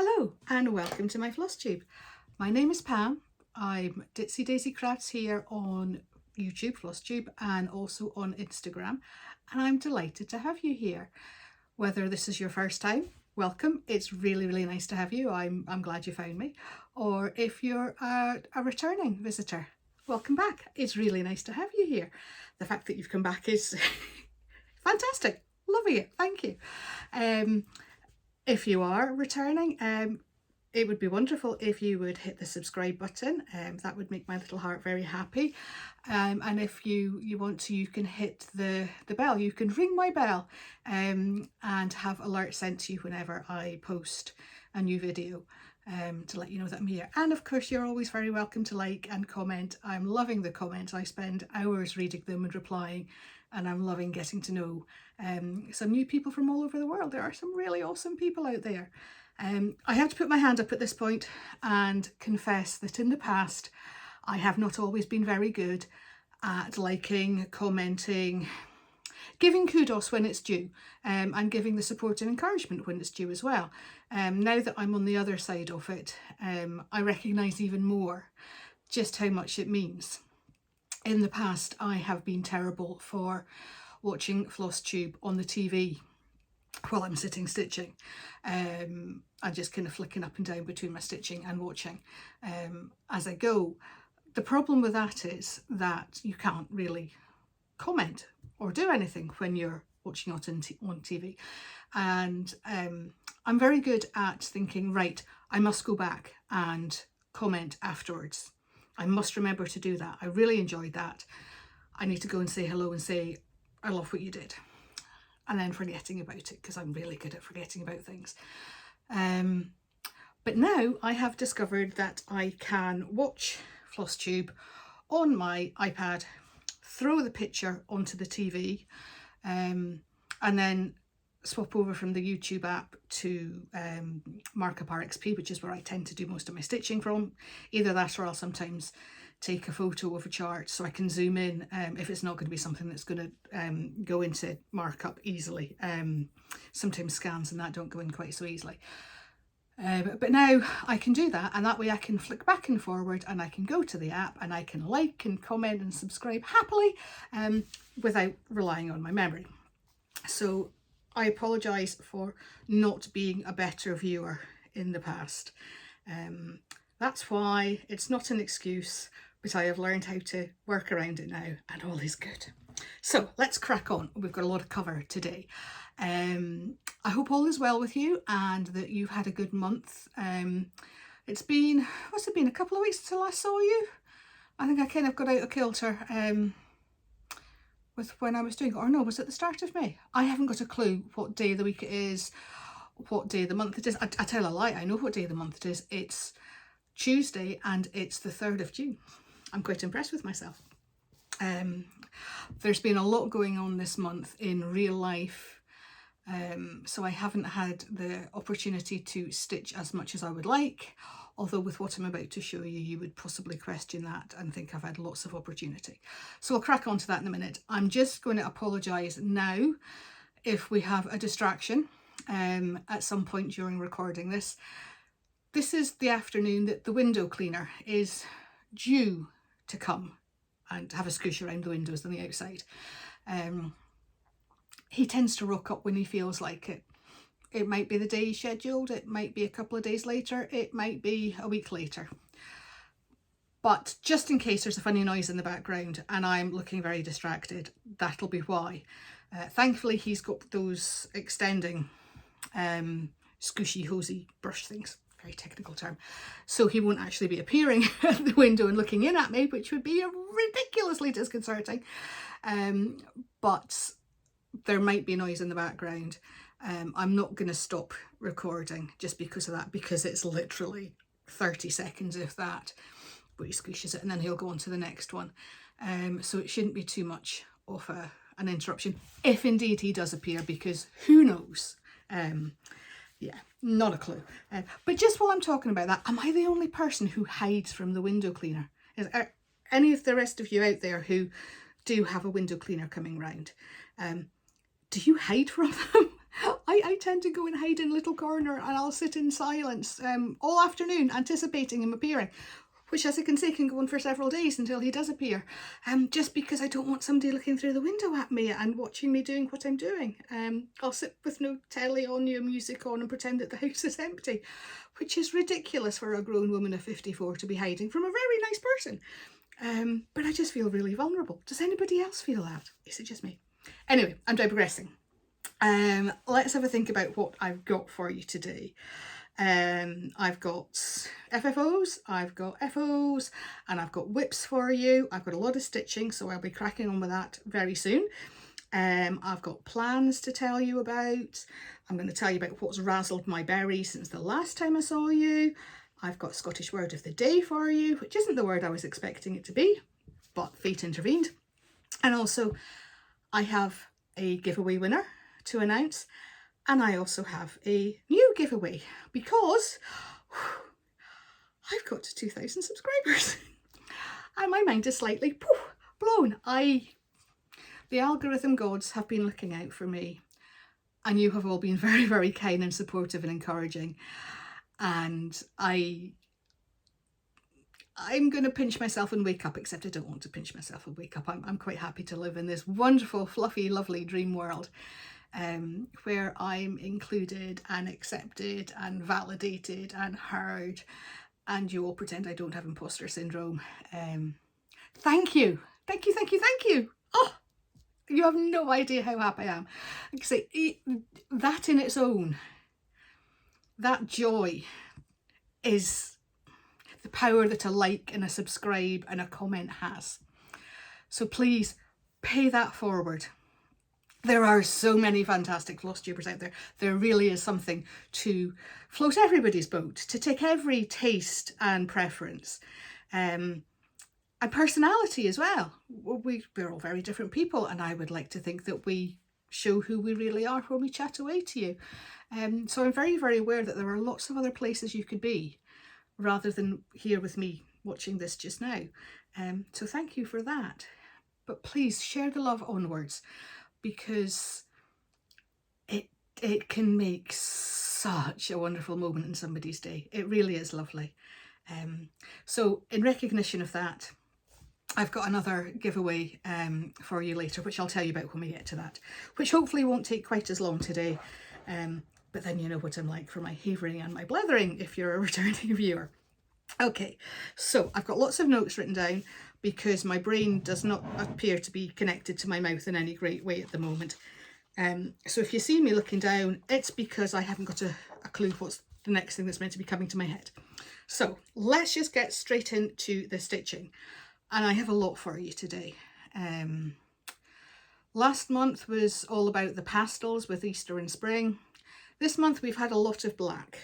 Hello and welcome to my floss tube. My name is Pam. I'm Ditsy Daisy Crafts here on YouTube, Flosstube, and also on Instagram, and I'm delighted to have you here. Whether this is your first time, welcome. It's really nice to have you. I'm glad you found me. Or if you're a returning visitor, welcome back. It's really nice to have you here. The fact that you've come back is fantastic. Loving it. Thank you. If you are returning, it would be wonderful if you would hit the subscribe button. That would make my little heart very happy. And if you want to, you can hit the bell. You can ring my bell and have alerts sent to you whenever I post a new video to let you know that I'm here. And of course, you're always very welcome to like and comment. I'm loving the comments. I spend hours reading them and replying, and I'm loving getting to know some new people from all over the world. There are some really awesome people out there. I have to put my hand up at this point and confess that in the past I have not always been very good at liking, commenting, giving kudos when it's due, and giving the support and encouragement when it's due as well. Now that I'm on the other side of it, I recognise even more just how much it means. In the past, I have been terrible for watching Flosstube on the TV while I'm sitting stitching. I'm just kind of flicking up and down between my stitching and watching as I go. The problem with that is that you can't really comment or do anything when you're watching it on TV. And I'm very good at thinking, right, I must go back and comment afterwards. I must remember to do that. I really enjoyed that. I need to go and say hello and say, I love what you did. And then forgetting about it, because I'm really good at forgetting about things. But now I have discovered that I can watch Flosstube on my iPad, throw the picture onto the TV, and then swap over from the YouTube app to Markup RXP, which is where I tend to do most of my stitching from. Either that, or I'll sometimes take a photo of a chart so I can zoom in if it's not going to be something that's going to go into Markup easily. Sometimes scans and that don't go in quite so easily. But now I can do that, and that way I can flick back and forward, and I can go to the app and I can like and comment and subscribe happily without relying on my memory. So I apologise for not being a better viewer in the past. That's why it's not an excuse, but I have learned how to work around it now, and all is good. So let's crack on. We've got a lot of cover today. I hope all is well with you and that you've had a good month. It's been, what's it been, a couple of weeks until I saw you? I think I kind of got out of kilter with when I was doing it, or no, was it the start of May? I haven't got a clue what day of the week it is, what day of the month it is. I tell a lie, I know what day of the month it is. It's Tuesday and it's the 3rd of June. I'm quite impressed with myself. There's been a lot going on this month in real life, so I haven't had the opportunity to stitch as much as I would like, although with what I'm about to show you, you would possibly question that and think I've had lots of opportunity. So I'll crack on to that in a minute. I'm just going to apologise now if we have a distraction at some point during recording this. This is the afternoon that the window cleaner is due to come and have a scoosh around the windows on the outside. He tends to rock up when he feels like it. It might be the day he's scheduled, it might be a couple of days later, it might be a week later. But just in case there's a funny noise in the background and I'm looking very distracted, that'll be why. Thankfully he's got those extending scooshy hosey brush things, very technical term, so he won't actually be appearing at the window and looking in at me, which would be ridiculously disconcerting. But there might be noise in the background. I'm not going to stop recording just because of that, because it's literally 30 seconds if that, but he squishes it and then he'll go on to the next one. So it shouldn't be too much of an interruption, if indeed he does appear, because who knows. Yeah, not a clue. But just while I'm talking about that, am I the only person who hides from the window cleaner? Are any of the rest of you out there who do have a window cleaner coming round, do you hide from them? I tend to go and hide in a little corner and I'll sit in silence all afternoon anticipating him appearing, which, as I can say, can go on for several days until he does appear, just because I don't want somebody looking through the window at me and watching me doing what I'm doing. I'll sit with no telly on, no music on, and pretend that the house is empty, which is ridiculous for a grown woman of 54 to be hiding from a very nice person. But I just feel really vulnerable. Does anybody else feel that? Is it just me? Anyway, I'm digressing. Let's have a think about what I've got for you today. I've got FFOs, I've got FOs, and I've got whips for you. I've got a lot of stitching, so I'll be cracking on with that very soon. I've got plans to tell you about. I'm going to tell you about what's razzled my berry since the last time I saw you. I've got Scottish word of the day for you, which isn't the word I was expecting it to be, but fate intervened. And also I have a giveaway winner to announce. And I also have a new giveaway because I've got 2,000 subscribers and my mind is slightly blown. The algorithm gods have been looking out for me, and you have all been very, very kind and supportive and encouraging. And I'm going to pinch myself and wake up, except I don't want to pinch myself and wake up. I'm quite happy to live in this wonderful, fluffy, lovely dream world. Where I'm included and accepted and validated and heard, and you all pretend I don't have imposter syndrome. Thank you. Thank you, thank you, thank you. Oh, you have no idea how happy I am. Like I say, that in its own, that joy is the power that a like and a subscribe and a comment has. So please pay that forward. There are so many fantastic Flosstubers out there. There really is something to float everybody's boat, to take every taste and preference, and personality as well. We're all very different people, and I would like to think that we show who we really are when we chat away to you. So I'm very, very aware that there are lots of other places you could be rather than here with me watching this just now. So thank you for that. But please share the love onwards, because it can make such a wonderful moment in somebody's day. It really is lovely. So in recognition of that, I've got another giveaway for you later, which I'll tell you about when we get to that, which hopefully won't take quite as long today. But then you know what I'm like for my havering and my blethering if you're a returning viewer. Okay, so I've got lots of notes written down because my brain does not appear to be connected to my mouth in any great way at the moment. So if you see me looking down, it's because I haven't got a clue what's the next thing that's meant to be coming to my head. So let's just get straight into the stitching. And I have a lot for you today. Last month was all about the pastels with Easter and spring. This month we've had a lot of black.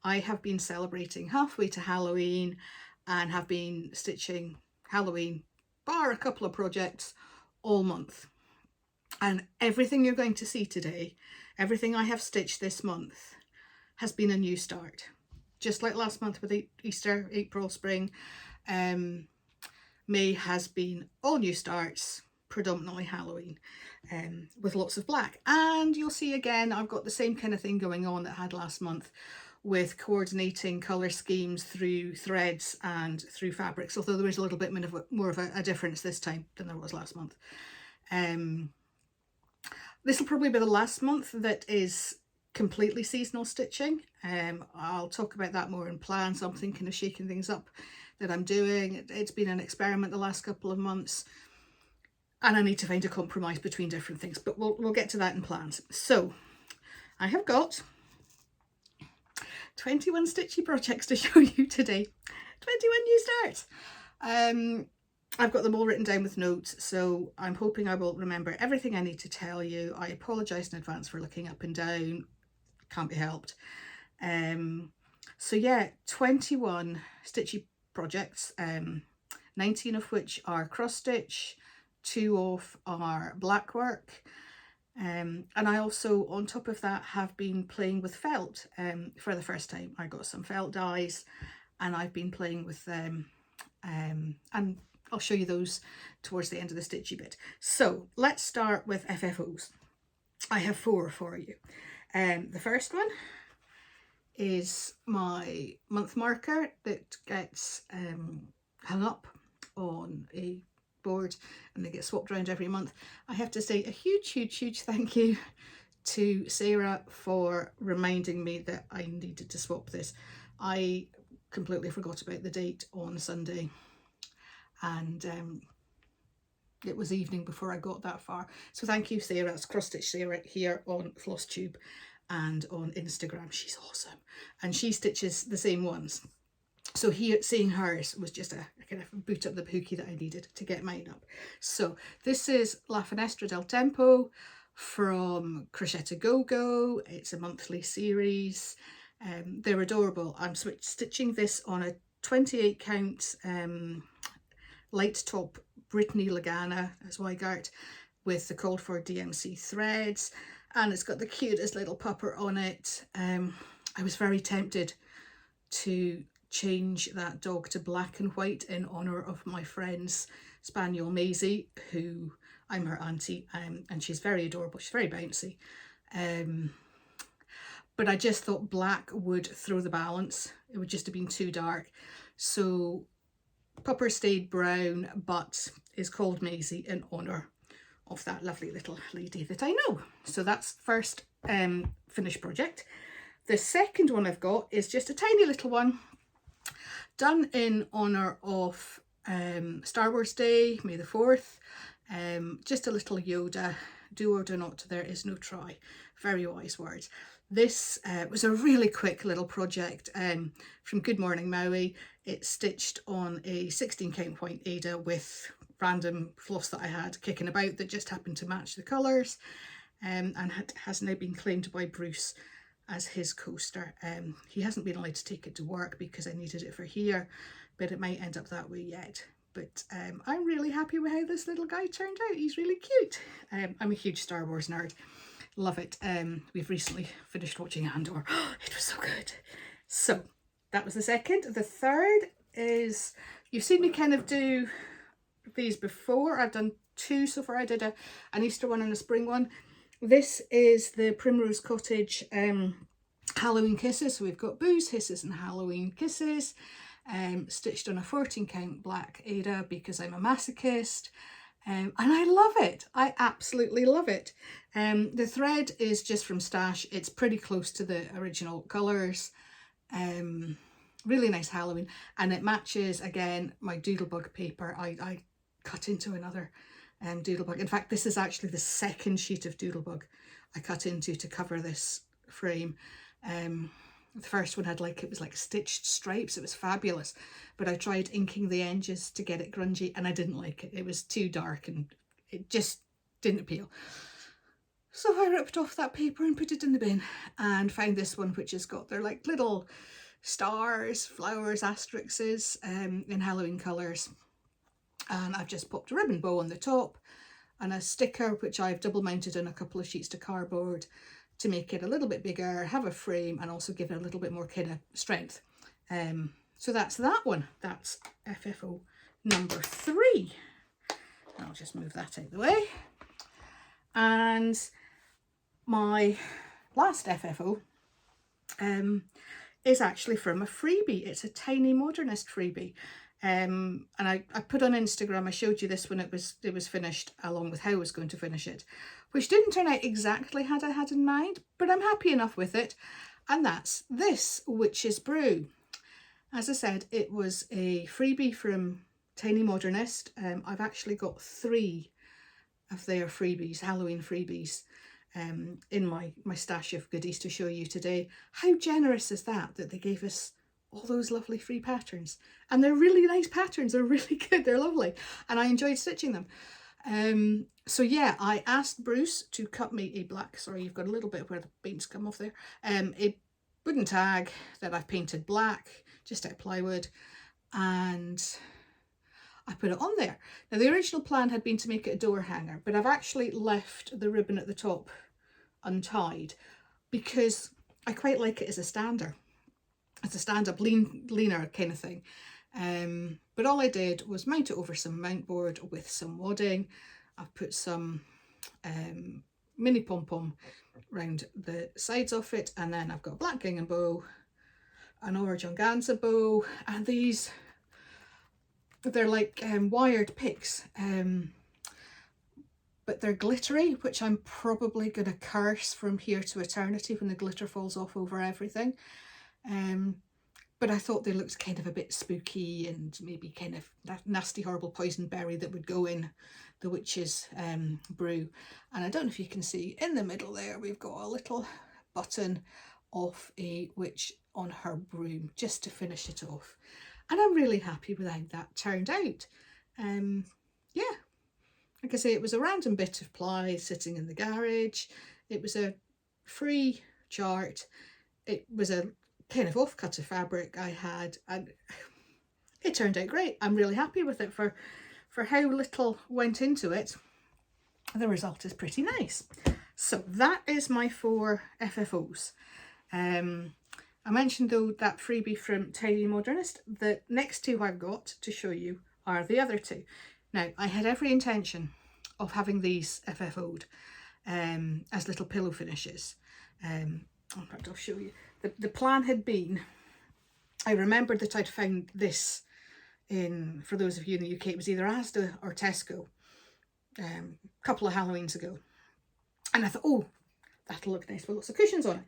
I have been celebrating halfway to Halloween and have been stitching Halloween, bar a couple of projects, all month. And everything you're going to see today, everything I have stitched this month has been a new start. Just like last month with Easter, April, spring, May has been all new starts, predominantly Halloween, with lots of black. And you'll see again, I've got the same kind of thing going on that I had last month, with coordinating colour schemes through threads and through fabrics, although there is a little bit more of a difference this time than there was last month. This will probably be the last month that is completely seasonal stitching. I'll talk about that more in plan, so I'm thinking of shaking things up that I'm doing. It's been an experiment the last couple of months, and I need to find a compromise between different things, but we'll get to that in plans. So I have got 21 stitchy projects to show you today. 21 new starts. I've got them all written down with notes, so I'm hoping I will remember everything I need to tell you. I apologise in advance for looking up and down. Can't be helped. So yeah, 21 stitchy projects, 19 of which are cross stitch, 2 of are blackwork. And I also, on top of that, have been playing with felt for the first time. I got some felt dies and I've been playing with them, and I'll show you those towards the end of the stitchy bit. So let's start with FFOs. I have 4 for you. The first one is my month marker that gets hung up on a board and they get swapped around every month. I have to say a huge thank you to Sarah for reminding me that I needed to swap this. I completely forgot about the date on Sunday, and it was evening before I got that far. So thank you, Sarah. It's Cross Stitch Sarah here on Flosstube and on Instagram. She's awesome, and she stitches the same ones. So here, seeing hers was just a kind of boot up the hooky that I needed to get mine up. So this is La Finestra del Tempo from Crocette Gogo. It's a monthly series. They're adorable. I'm stitching this on a 28 count light top Brittany Lagana as Weigart with the called for DMC threads, and it's got the cutest little pupper on it. I was very tempted to change that dog to black and white in honour of my friend's spaniel Maisie, who I'm her auntie, and she's very adorable. She's very bouncy. But I just thought black would throw the balance. It would just have been too dark. So Pupper stayed brown, but is called Maisie in honour of that lovely little lady that I know. So that's first finished project. The second one I've got is just a tiny little one done in honour of Star Wars Day, May the 4th. Just a little Yoda, do or do not, there is no try. Very wise words. This was a really quick little project from Good Morning Maui. It's stitched on a 16 count white Ada with random floss that I had kicking about that just happened to match the colours, and has now been claimed by Bruce as his coaster. He hasn't been allowed to take it to work because I needed it for here, but it might end up that way yet. But I'm really happy with how this little guy turned out. He's really cute. I'm a huge Star Wars nerd. Love it. We've recently finished watching Andor. It was so good. So that was the second. The third is, you've seen me kind of do these before. I've done two so far. I did an Easter one and a spring one. This is the Primrose Cottage Halloween Kisses. So we've got Booze, Hisses and Halloween Kisses. Stitched on a 14 count black Ada because I'm a masochist. And I love it. I absolutely love it. The thread is just from Stash. It's pretty close to the original colours. Really nice Halloween. And it matches, again, my Doodlebug paper. I cut into another Doodlebug. In fact, this is actually the second sheet of Doodlebug I cut into to cover this frame. The first one had it was like stitched stripes. It was fabulous, but I tried inking the edges to get it grungy and I didn't like it. It was too dark and it just didn't appeal. So I ripped off that paper and put it in the bin and found this one, which has got their like little stars, flowers, asterisks in Halloween colours. And I've just popped a ribbon bow on the top and a sticker, which I've double mounted in a couple of sheets to cardboard to make it a little bit bigger, have a frame, and also give it a little bit more kind of strength. So that's that one. That's FFO number 3. I'll just move that out of the way. And my last FFO is actually from a freebie. It's a tiny Modernist freebie. And I put on Instagram, I showed you this when it was finished along with how I was going to finish it, which didn't turn out exactly how I had in mind, but I'm happy enough with it. And that's this Witch's Brew. As I said, it was a freebie from Tiny Modernist. I've actually got 3 of their freebies, Halloween freebies, in my stash of goodies to show you today. How generous is that they gave us all those lovely free patterns, and they're really nice patterns. They're really good, they're lovely, and I enjoyed stitching them. So yeah, I asked Bruce to cut me a black, sorry, you've got a little bit where the paint's come off there, a wooden tag that I've painted black, just out of plywood, and I put it on there. Now the original plan had been to make it a door hanger, but I've actually left the ribbon at the top untied because I quite like it as a stander. It's a stand-up leaner kind of thing. But all I did was mount it over some mount board with some wadding. I've put some mini pom-pom round the sides of it, and then I've got a black gingham bow, an orange organza bow, and these, they're like wired picks, but they're glittery, which I'm probably going to curse from here to eternity when the glitter falls off over everything. But I thought they looked kind of a bit spooky and maybe kind of that nasty horrible poison berry that would go in the witch's brew. And I don't know if you can see in the middle there, we've got a little button of a witch on her broom just to finish it off. And I'm really happy with how that turned out. Yeah, like I say, it was a random bit of ply sitting in the garage. It was a free chart. It was a kind of off-cut of fabric I had, and it turned out great. I'm really happy with it for how little went into it. The result is pretty nice. So that is my 4 FFOs. I mentioned though that freebie from Tiny Modernist. The next 2 I've got to show you are the other 2. Now, I had every intention of having these FFO'd as little pillow finishes. In fact, I'll show you. The plan had been, I remembered that I'd found this in, for those of you in the UK, it was either Asda or Tesco a couple of Halloweens ago. And I thought, oh, that'll look nice with lots of cushions on it.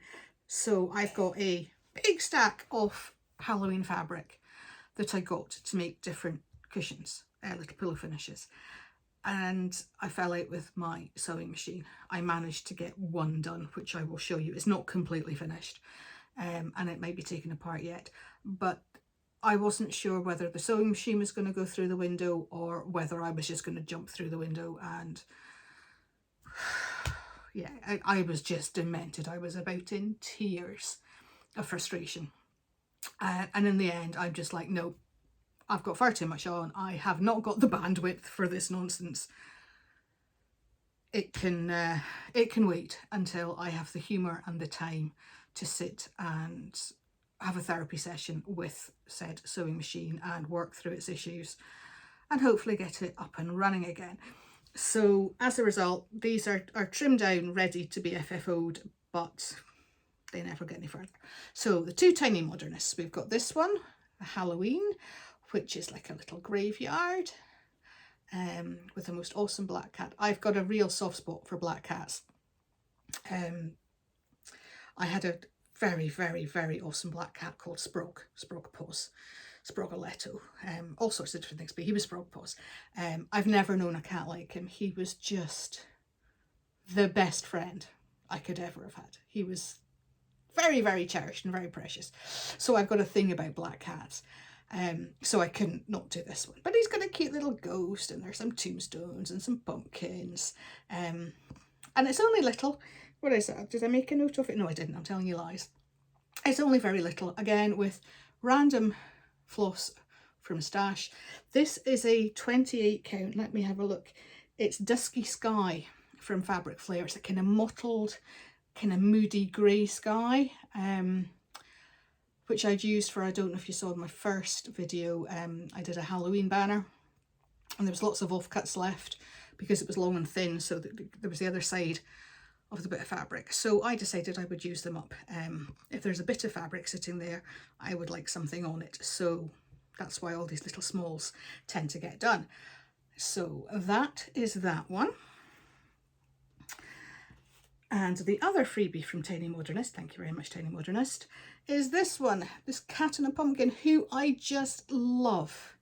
So I've got a big stack of Halloween fabric that I got to make different cushions, little pillow finishes. And I fell out with my sewing machine. I managed to get one done, which I will show you. It's not completely finished, and it might be taken apart yet, but I wasn't sure whether the sewing machine was going to go through the window or whether I was just going to jump through the window. And yeah, I was just demented. I was about in tears of frustration. And in the end, I'm just like, no, I've got far too much on. I have not got the bandwidth for this nonsense. It can wait until I have the humour and the time to sit and have a therapy session with said sewing machine and work through its issues and hopefully get it up and running again. So as a result, these are trimmed down, ready to be FFO'd, but they never get any further. So the 2 Tiny Modernists, we've got this one, a Halloween, which is like a little graveyard with the most awesome black cat. I've got a real soft spot for black cats. I had a very, very, very awesome black cat called Sprogpaws, Sprogoletto, all sorts of different things, but he was Sprogpaws. I've never known a cat like him. He was just the best friend I could ever have had. He was very, very cherished and very precious. So I've got a thing about black cats. So I couldn't not do this one. But he's got a cute little ghost, and there's some tombstones and some pumpkins. And it's only little. What is that? Did I make a note of it? No, I didn't. I'm telling you lies. It's only very little. Again, with random floss from Stash. This is a 28 count. Let me have a look. It's Dusky Sky from Fabric Flair. It's a kind of mottled, kind of moody grey sky. Which I'd used for, I don't know if you saw in my first video, I did a Halloween banner and there was lots of offcuts left because it was long and thin, so there was the other side of the bit of fabric. So I decided I would use them up. If there's a bit of fabric sitting there, I would like something on it. So that's why all these little smalls tend to get done. So that is that one. And the other freebie from Tiny Modernist, thank you very much Tiny Modernist, is this one, this cat and a pumpkin, who I just love.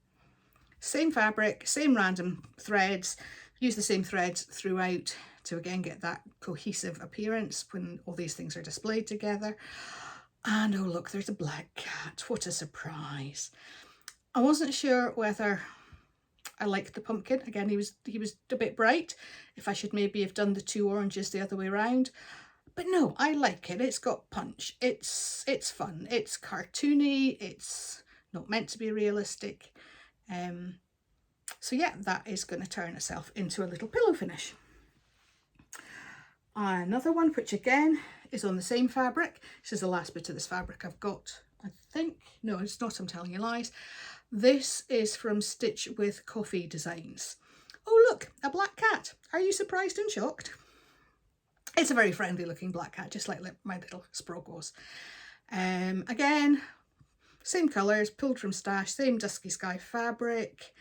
Same fabric, same random threads, use the same threads throughout to again get that cohesive appearance when all these things are displayed together. And oh look, there's a black cat, what a surprise. I wasn't sure whether I liked the pumpkin. Again, he was a bit bright. If I should maybe have done the 2 oranges the other way around. But no, I like it. It's got punch. It's fun. It's cartoony. It's not meant to be realistic. So yeah, that is going to turn itself into a little pillow finish. Another one, which again is on the same fabric. This is the last bit of this fabric I've got, I think. No, it's not. I'm telling you lies. This is from Stitch with Coffee Designs. Oh look, a black cat. Are you surprised and shocked? It's a very friendly looking black cat, just like my little Sprog was. Again, same colours, pulled from stash, same dusky sky fabric.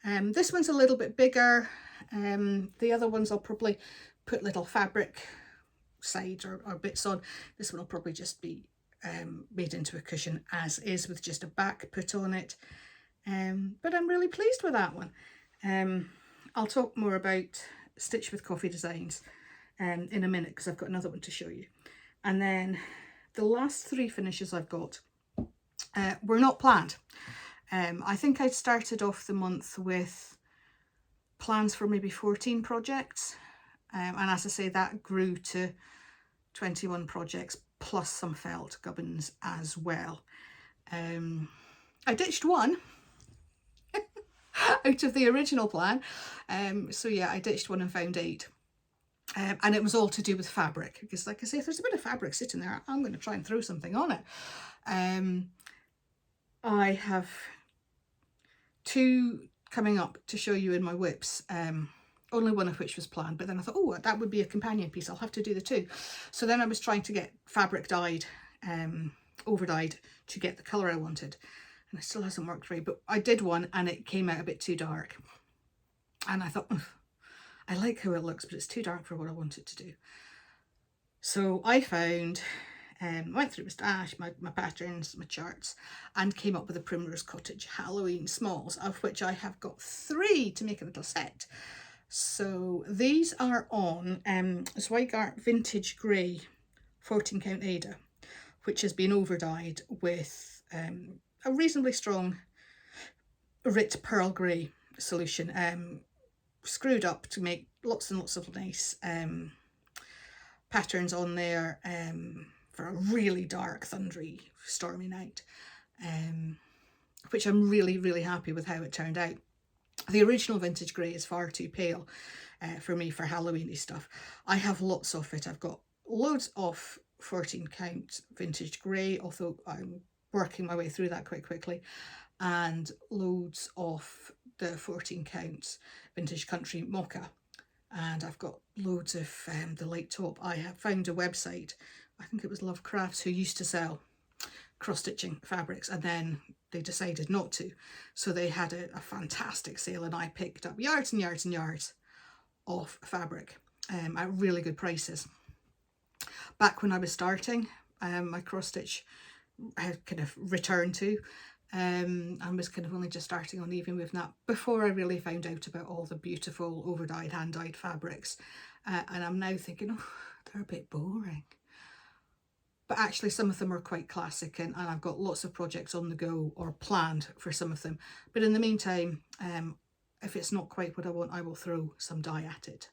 This one's a little bit bigger. The other ones I'll probably put little fabric sides or bits on. This one will probably just be made into a cushion as is, with just a back put on it. But I'm really pleased with that one. I'll talk more about Stitch with Coffee designs in a minute, because I've got another one to show you. And then the last 3 finishes I've got were not planned. I think I started off the month with plans for maybe 14 projects, and as I say, that grew to 21 projects plus some felt gubbins as well. I ditched one out of the original plan, so yeah, I ditched one and found 8. And it was all to do with fabric, because like I say, if there's a bit of fabric sitting there, I'm going to try and throw something on it. I have 2 coming up to show you in my whips, only one of which was planned, but then I thought, oh, that would be a companion piece, I'll have to do the 2. So then I was trying to get fabric dyed, over dyed, to get the colour I wanted, and it still hasn't worked for me, but I did one and it came out a bit too dark, and I thought, I like how it looks, but it's too dark for what I want it to do. So I found, went through my stash, my patterns, my charts, and came up with a Primrose Cottage Halloween smalls, of which I have got 3 to make a little set. So these are on Zweigart Vintage Grey 14 count Ada, which has been over dyed with a reasonably strong Rit Pearl Grey solution, screwed up to make lots and lots of nice patterns on there for a really dark, thundery, stormy night, which I'm really happy with how it turned out. The original Vintage Grey is far too pale for me for Halloweeny stuff. I have lots of it. I've got loads of 14 count Vintage Grey, although I'm working my way through that quite quickly, and loads of the 14 count Vintage Country Mocha, and I've got loads of the light top. I have found a website, I think it was Love Crafts, who used to sell cross-stitching fabrics, and then they decided not to, so they had a fantastic sale, and I picked up yards and yards and yards of fabric at really good prices. Back when I was starting my cross-stitch, I had kind of returned to, and was kind of only just starting on even with that before I really found out about all the beautiful over-dyed, hand-dyed fabrics, and I'm now thinking, oh, they're a bit boring. But actually some of them are quite classic, and I've got lots of projects on the go or planned for some of them. But in the meantime, if it's not quite what I want, I will throw some dye at it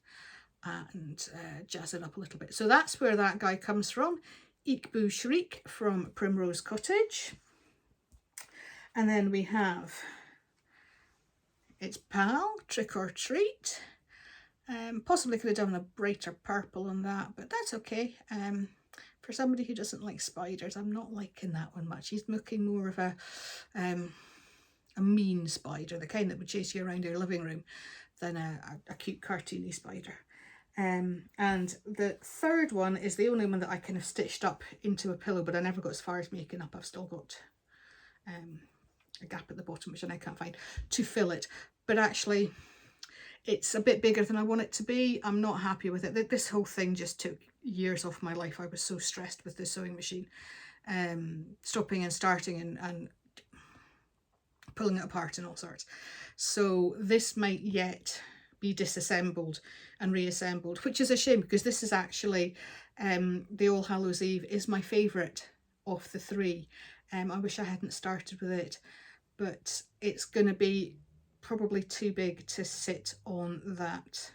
and jazz it up a little bit. So that's where that guy comes from, Ikbu Shriek from Primrose Cottage. And then we have its pal, Trick or Treat. Possibly could have done a brighter purple on that, but that's okay. For somebody who doesn't like spiders, I'm not liking that one much. He's looking more of a mean spider, the kind that would chase you around your living room, than a cute cartoony spider. And the third one is the only one that I kind of stitched up into a pillow, but I never got as far as making up. I've still got a gap at the bottom, which I now can't find, to fill it. But actually, it's a bit bigger than I want it to be. I'm not happy with it. This whole thing just took years off my life. I was so stressed with the sewing machine, stopping and starting and pulling it apart and all sorts. So this might yet be disassembled and reassembled, which is a shame, because this is actually the All Hallows Eve is my favourite of the 3. I wish I hadn't started with it, but it's going to be probably too big to sit on that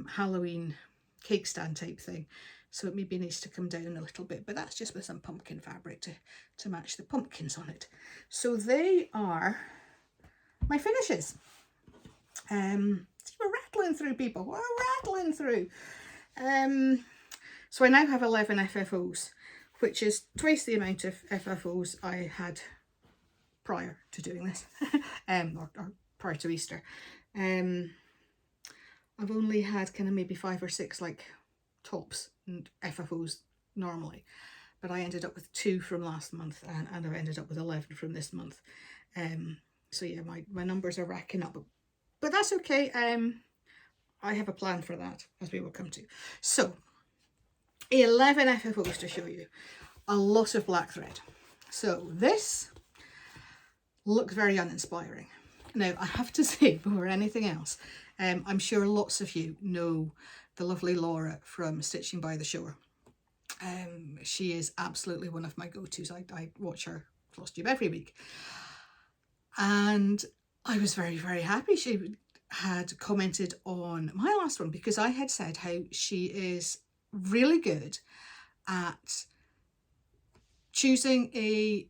Halloween cake stand type thing, so it maybe needs to come down a little bit, but that's just with some pumpkin fabric to match the pumpkins on it. So they are my finishes. We're rattling through, people, we're rattling through. So I now have 11 FFOs, which is twice the amount of FFOs I had prior to doing this, or prior to Easter. I've only had kind of maybe 5 or 6 like tops and FFOs normally, but I ended up with 2 from last month, and I've ended up with 11 from this month. So yeah, my numbers are racking up, but that's okay. I have a plan for that, as we will come to. So 11 FFOs to show you, a lot of black thread. So this looks very uninspiring. Now I have to say, before anything else, I'm sure lots of you know the lovely Laura from Stitching by the Shore. She is absolutely one of my go-tos. I watch her Flosstube every week, and I was very, very happy she had commented on my last one, because I had said how she is really good at choosing a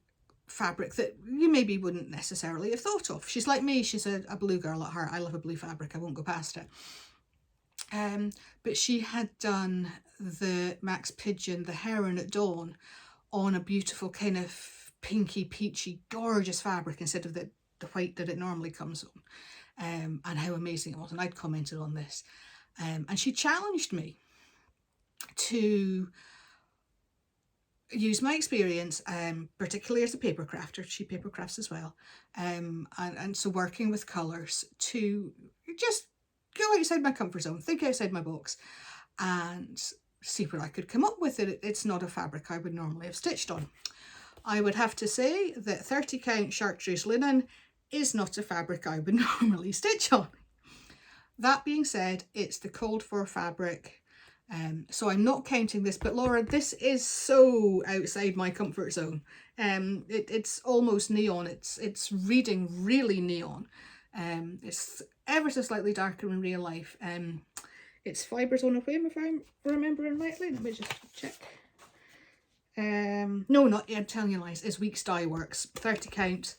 fabric that you maybe wouldn't necessarily have thought of. She's like me, she's a blue girl at heart. I love a blue fabric, I won't go past it. But she had done the Max Pigeon, the Heron at Dawn, on a beautiful kind of pinky peachy gorgeous fabric instead of the white that it normally comes on, and how amazing it was. And I'd commented on this, and she challenged me to use my experience, particularly as a paper crafter. She paper crafts as well, and so working with colours, to just go outside my comfort zone, think outside my box, and see what I could come up with. It's not a fabric I would normally have stitched on. I would have to say that 30 count chartreuse linen is not a fabric I would normally stitch on. That being said, it's the called for fabric, so I'm not counting this. But Laura, this is so outside my comfort zone. It's almost neon. It's reading really neon. It's ever so slightly darker in real life. It's fibres on a whim, if I'm remembering rightly. Let me just check. No, not, I'm telling you lies. It's Weeks Dye Works, 30 count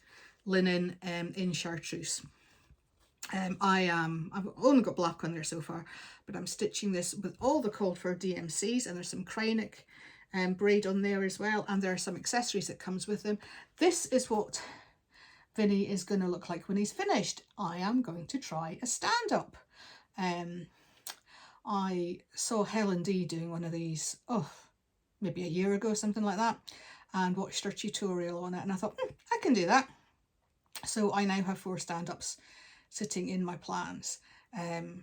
linen, in chartreuse. I've only got black on there so far, but I'm stitching this with all the called for DMCs, and there's some Cryonic braid on there as well, and there are some accessories that comes with them. This is what Vinny is going to look like when he's finished. I am going to try a stand-up. I saw Helen D doing one of these, maybe a year ago, something like that, and watched her tutorial on it, and I thought, I can do that. So I now have 4 stand-ups sitting in my plans,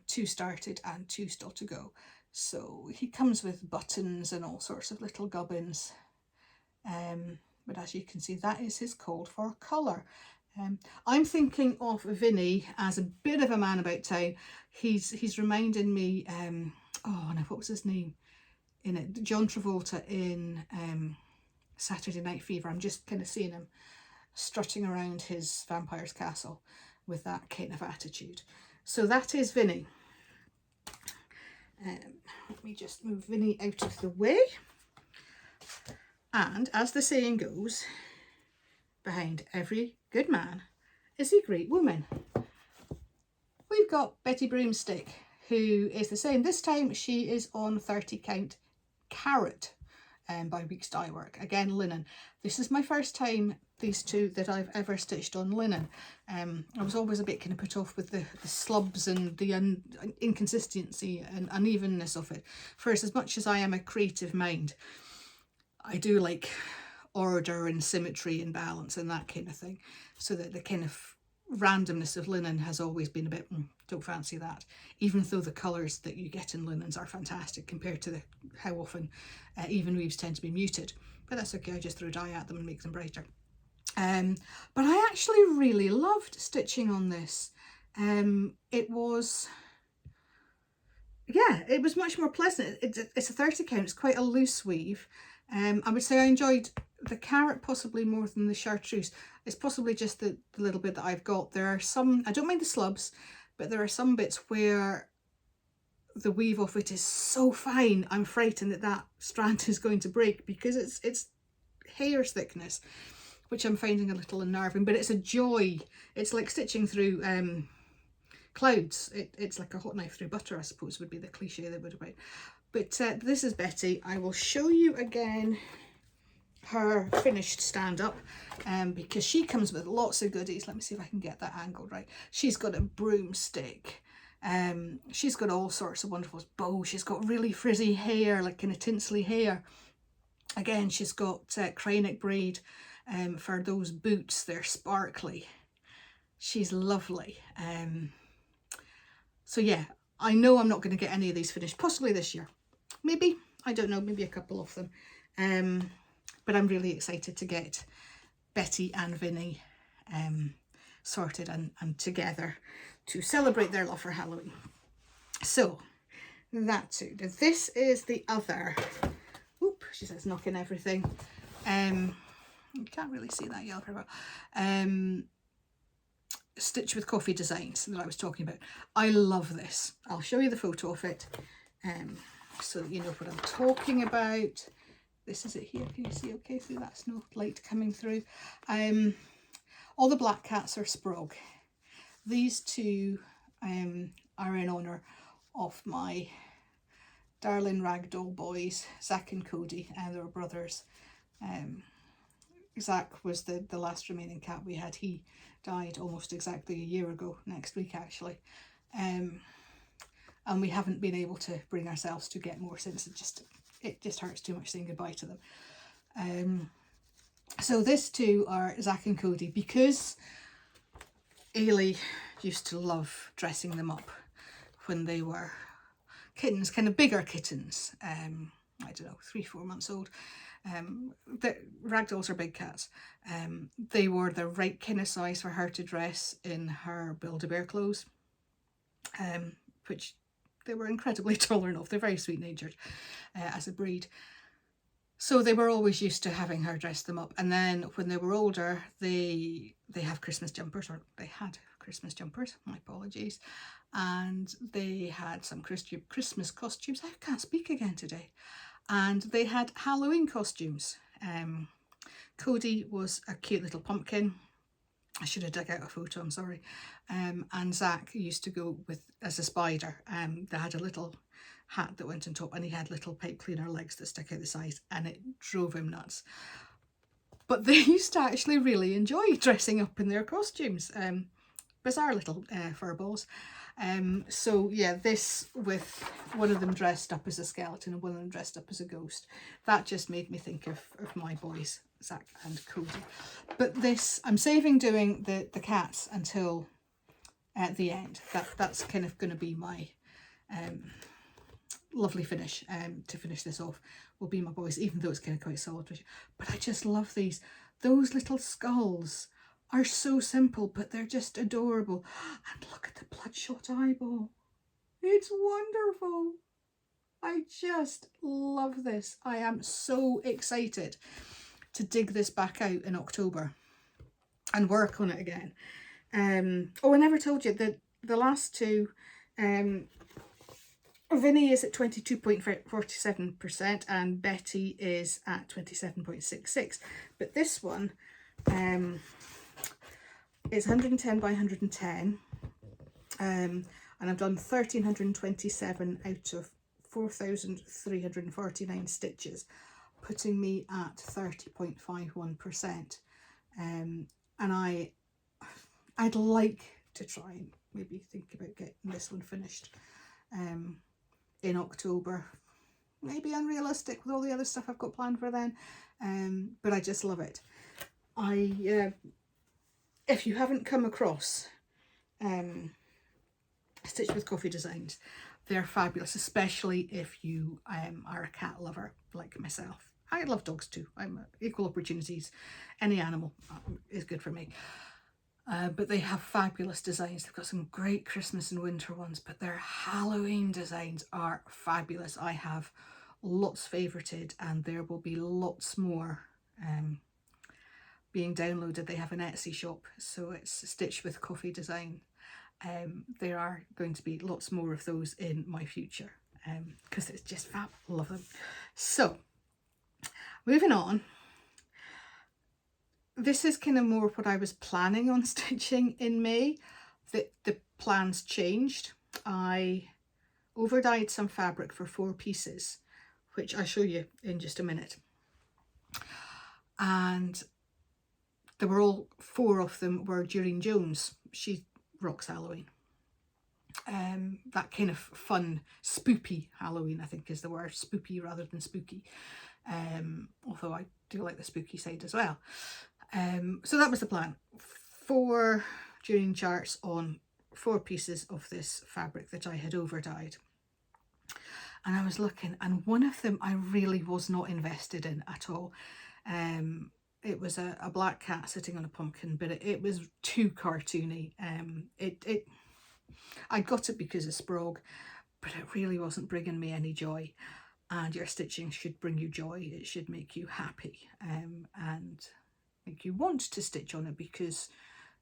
2 started and 2 still to go. So he comes with buttons and all sorts of little gubbins, but as you can see, that is his called for colour. I'm thinking of Vinny as a bit of a man about town. He's reminding me, oh no, what was his name in it? John Travolta in Saturday Night Fever. I'm just kind of seeing him strutting around his vampire's castle with that kind of attitude. So that is Vinny. Let me just move Vinny out of the way. And as the saying goes, behind every good man is a great woman. We've got Betty Broomstick, who is the same. This time she is on 30 count Carrot, by Weeks Dye Work. Again, linen. This is my first time, these two, that I've ever stitched on linen. I was always a bit kind of put off with the slubs and the inconsistency and unevenness of it. For as much as I am a creative mind, I do like order and symmetry and balance and that kind of thing. So that the kind of randomness of linen has always been a bit, don't fancy that. Even though the colours that you get in linens are fantastic compared to how often even weaves tend to be muted. But that's okay, I just throw dye at them and make them brighter. But I actually really loved stitching on this. It was much more pleasant. It's a 30 count, it's quite a loose weave. I would say I enjoyed the Carrot possibly more than the chartreuse. It's possibly just the little bit that I've got. There are some, I don't mind the slubs, but there are some bits where the weave of it is so fine, I'm frightened that that strand is going to break, because it's hair thickness, which I'm finding a little unnerving, but it's a joy. It's like stitching through clouds. It's like a hot knife through butter, I suppose, would be the cliche they would have made. But this is Betty. I will show you again her finished stand-up, because she comes with lots of goodies. Let me see if I can get that angled right. She's got a broomstick, She's got all sorts of wonderful bows. She's got really frizzy hair, like kind of tinsely hair. Again, she's got craneck braid for those boots. They're sparkly. She's lovely. So yeah, I know I'm not going to get any of these finished, possibly this year. Maybe, I don't know, maybe a couple of them. But I'm really excited to get Betty and Vinny sorted and together to celebrate their love for Halloween. So that's it. This is the other, oop, she says knocking everything. You can't really see that yellow very well. Stitch with Coffee designs that I was talking about. I love this. I'll show you the photo of it so that you know what I'm talking about. This is it here. Can you see okay? See, that's no light coming through. All the black cats are Sprog. These two are in honour of my darling ragdoll boys, Zach and Cody, and they were brothers. Zach was the last remaining cat we had. He died almost exactly a year ago, next week actually. And we haven't been able to bring ourselves to get more since. It just hurts too much saying goodbye to them. So these two are Zach and Cody, because Ailey used to love dressing them up when they were kittens, kind of bigger kittens. I don't know, 3-4 months old. The ragdolls are big cats. They were the right kind of size for her to dress in her Build-A-Bear clothes, which they were incredibly tolerant of. They're very sweet-natured as a breed. So they were always used to having her dress them up. And then when they were older, they have Christmas jumpers, or they had Christmas jumpers, my apologies. And they had some Christmas costumes. I can't speak again today. And they had Halloween costumes. Cody was a cute little pumpkin. I should have dug out a photo, I'm sorry. And Zach used to go as a spider. They had a little hat that went on top, and he had little pipe cleaner legs that stuck out the sides, and it drove him nuts. But they used to actually really enjoy dressing up in their costumes. Bizarre little furballs. So yeah, this with one of them dressed up as a skeleton and one of them dressed up as a ghost, that just made me think of my boys, Zach and Cody. But this, I'm saving doing the cats until at the end. That's kind of going to be my lovely finish. To finish this off will be my boys, even though it's kind of quite solid. But I just love these. Those little skulls are so simple, but they're just adorable. And look at the bloodshot eyeball. It's wonderful. I just love this. I am so excited to dig this back out in October and work on it again. Oh, I never told you that the last two, Vinny is at 22.47% and Betty is at 27.66. But this one is 110 by 110. And I've done 1,327 out of 4,349 stitches, putting me at 30.51%. And I'd like to try and maybe think about getting this one finished in October. Maybe unrealistic with all the other stuff I've got planned for then, but I just love it. If you haven't come across Stitch with Coffee designs, they're fabulous, especially if you are a cat lover like myself. I love dogs too. I'm equal opportunities. Any animal is good for me. But they have fabulous designs. They've got some great Christmas and winter ones, but their Halloween designs are fabulous. I have lots favorited, and there will be lots more being downloaded. They have an Etsy shop, so it's Stitch with Coffee design. There are going to be lots more of those in my future because it's just fab. Love them. So moving on. This is kind of more what I was planning on stitching in May. The plans changed. I overdyed some fabric for 4 pieces, which I'll show you in just a minute. And there were all 4 of them were During Jones. She rocks Halloween. that kind of fun, spoopy Halloween, I think is the word, spoopy rather than spooky. Although I do like the spooky side as well. So that was the plan. 4 During charts on 4 pieces of this fabric that I had over dyed. And I was looking, and one of them I really was not invested in at all. It was a black cat sitting on a pumpkin, but it was too cartoony. I got it because of Sprague, but it really wasn't bringing me any joy. And your stitching should bring you joy. It should make you happy and make you want to stitch on it because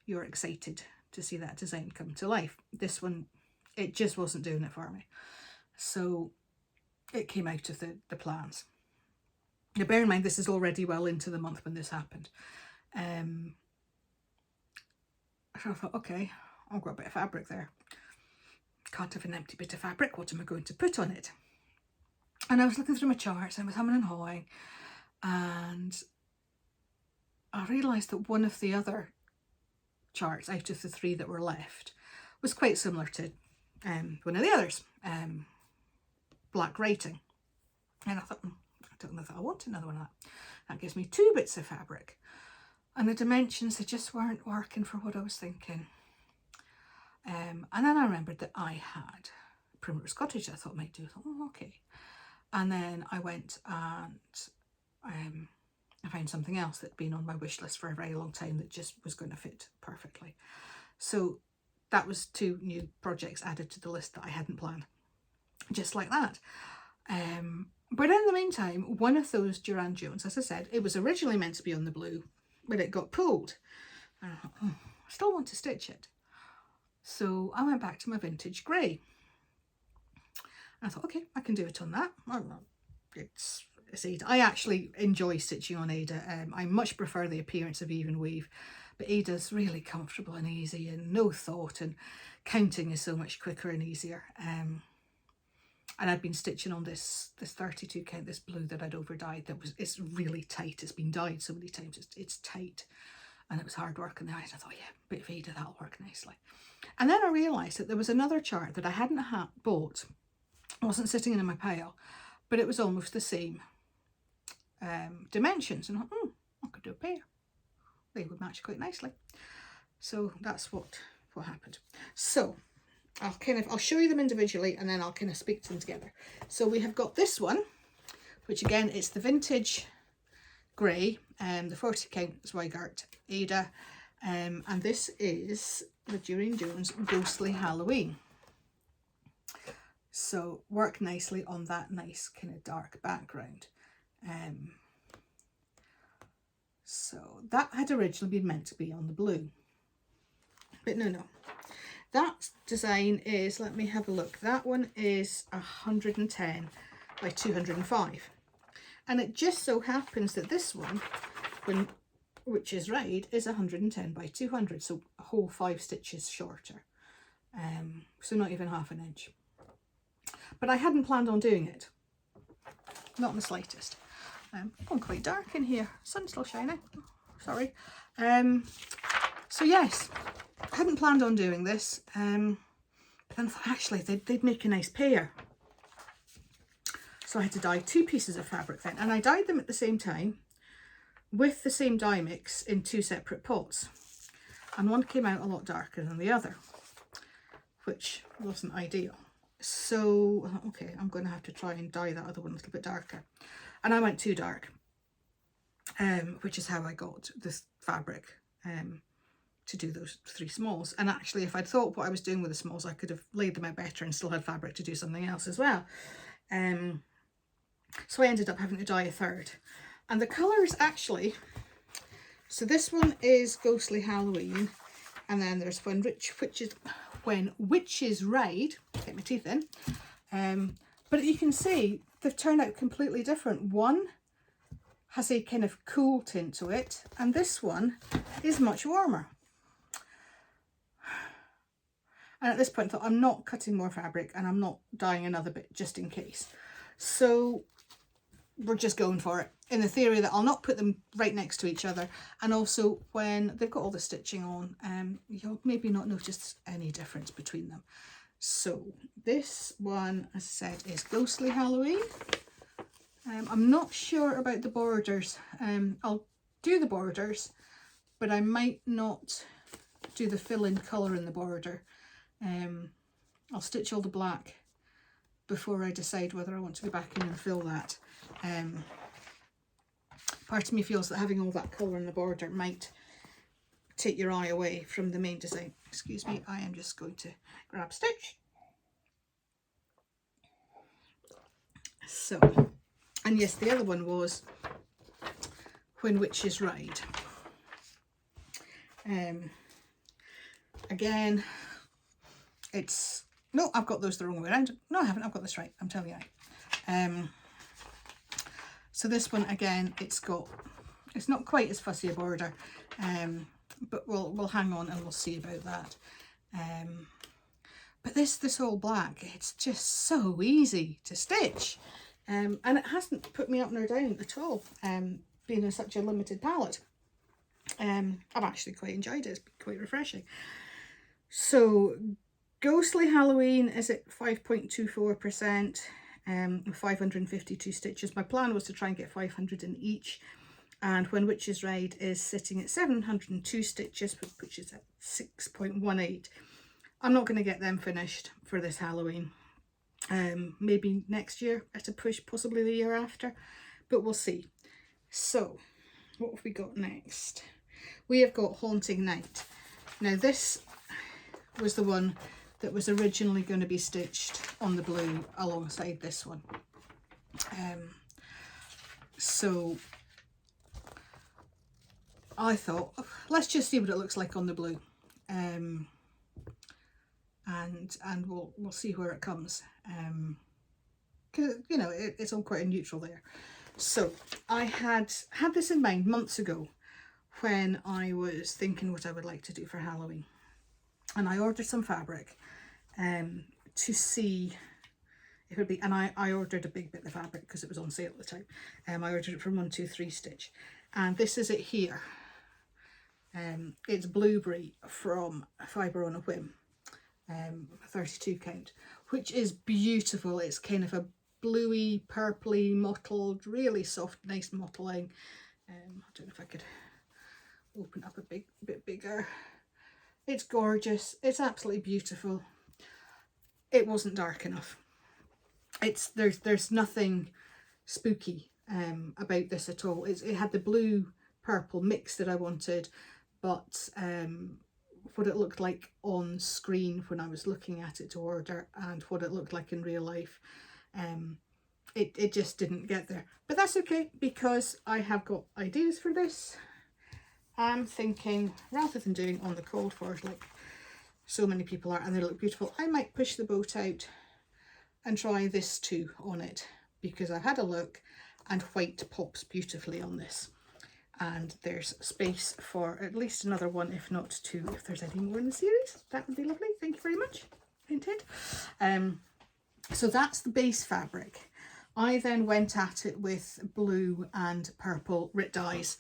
you're excited to see that design come to life. This one, it just wasn't doing it for me. So it came out of the plans. Now bear in mind, this is already well into the month when this happened. So I thought, okay, I've got a bit of fabric there. Can't have an empty bit of fabric. What am I going to put on it? And I was looking through my charts, I was humming and hawing, and I realised that one of the other charts out of the 3 that were left was quite similar to one of the others, black writing. And I thought, I don't know that I want another one of that. That gives me 2 bits of fabric. And the dimensions, they just weren't working for what I was thinking. And then I remembered that I had Primrose Cottage I thought might do. I thought, oh, okay. And then I went and I found something else that had been on my wish list for a very long time that just was going to fit perfectly. So that was 2 new projects added to the list that I hadn't planned. Just like that. But in the meantime, one of those Durand Jones, as I said, it was originally meant to be on the blue, but it got pulled. And I thought, I still want to stitch it. So I went back to my vintage grey. And I thought, okay, I can do it on that. It's Ada. I actually enjoy stitching on Ada. I much prefer the appearance of even weave, but Ada's really comfortable and easy and no thought, and counting is so much quicker and easier. And I'd been stitching on this 32 count, this blue that I'd over dyed. It's really tight. It's been dyed so many times. It's tight, and it was hard work on the eyes. I thought, yeah, bit of Ada, that'll work nicely. And then I realised that there was another chart that I hadn't bought. It wasn't sitting in my pile, but it was almost the same dimensions. And I thought, I could do a pair. They would match quite nicely. So that's what happened. So I'll show you them individually, and then I'll kind of speak to them together. So we have got this one, which again, it's the vintage grey, the 40 count Zweigart Ada, and this is the Durand Jones Ghostly Halloween. So work nicely on that nice kind of dark background. So that had originally been meant to be on the blue, but no. That design is, let me have a look, that one is 110 by 205. And it just so happens that this one, which is red, is 110 by 200, so a whole 5 stitches shorter. So not even half an inch. But I hadn't planned on doing it. Not in the slightest. Gone quite dark in here. Sun's still shining. Oh, sorry. So yes, I hadn't planned on doing this. But then I thought, actually, they'd make a nice pair. So I had to dye 2 pieces of fabric then. And I dyed them at the same time with the same dye mix in 2 separate pots. And one came out a lot darker than the other, which wasn't ideal. So, okay, I'm going to have to try and dye that other one a little bit darker. And I went too dark, which is how I got this fabric to do those 3 smalls. And actually, if I'd thought what I was doing with the smalls, I could have laid them out better and still had fabric to do something else as well. So I ended up having to dye a 3rd. And the colours actually, so this one is Ghostly Halloween, and then there's When Witches Ride, get my teeth in, but you can see they've turned out completely different. One has a kind of cool tint to it, and this one is much warmer. And at this point I thought, I'm not cutting more fabric and I'm not dyeing another bit just in case. So we're just going for it, in the theory that I'll not put them right next to each other, and also when they've got all the stitching on, you'll maybe not notice any difference between them. So this one, as I said, is Ghostly Halloween. I'm not sure about the borders. I'll do the borders, but I might not do the fill-in colour in the border. I'll stitch all the black before I decide whether I want to go back in and fill that. Part of me feels that having all that colour in the border might take your eye away from the main design. Excuse me, I am just going to grab stitch. So, and yes, the other one was When Witches Ride. Again, it's, no, I've got those the wrong way around. No, I haven't, I've got this right, I'm telling you right. So this one, again, it's not quite as fussy a border, but we'll hang on and we'll see about that. But this all black, it's just so easy to stitch, and it hasn't put me up nor down at all, being in such a limited palette. I've actually quite enjoyed it, it's been quite refreshing. So Ghostly Halloween is at 5.24%, 552 stitches. My plan was to try and get 500 in each, and When Witches Ride is sitting at 702 stitches, which is at 6.18. I'm not going to get them finished for this Halloween. Maybe next year at a push, possibly the year after, but we'll see. So what have we got next? We have got Haunting Night. Now this was the one that was originally going to be stitched on the blue alongside this one. So I thought, let's just see what it looks like on the blue, and we'll see where it comes, because you know it's all quite a neutral there. So I had this in mind months ago when I was thinking what I would like to do for Halloween, and I ordered some fabric to see if it would be, and I ordered a big bit of fabric because it was on sale at the time. I ordered it from 123 Stitch, and this is it here. It's Blueberry from Fibre on a Whim, 32 count, which is beautiful. It's kind of a bluey, purpley, mottled, really soft, nice mottling. I don't know if I could open up a bit bigger. It's gorgeous. It's absolutely beautiful. It wasn't dark enough. There's nothing spooky about this at all. It had the blue purple mix that I wanted, but what it looked like on screen when I was looking at it to order and what it looked like in real life, it just didn't get there. But that's okay, because I have got ideas for this. I'm thinking, rather than doing on the cold fours like so many people are and they look beautiful, I might push the boat out and try this too on it, because I had a look and white pops beautifully on this. And there's space for at least another one, if not two, if there's any more in the series. That would be lovely. Thank you very much. Hinted. So that's the base fabric. I then went at it with blue and purple Rit dyes,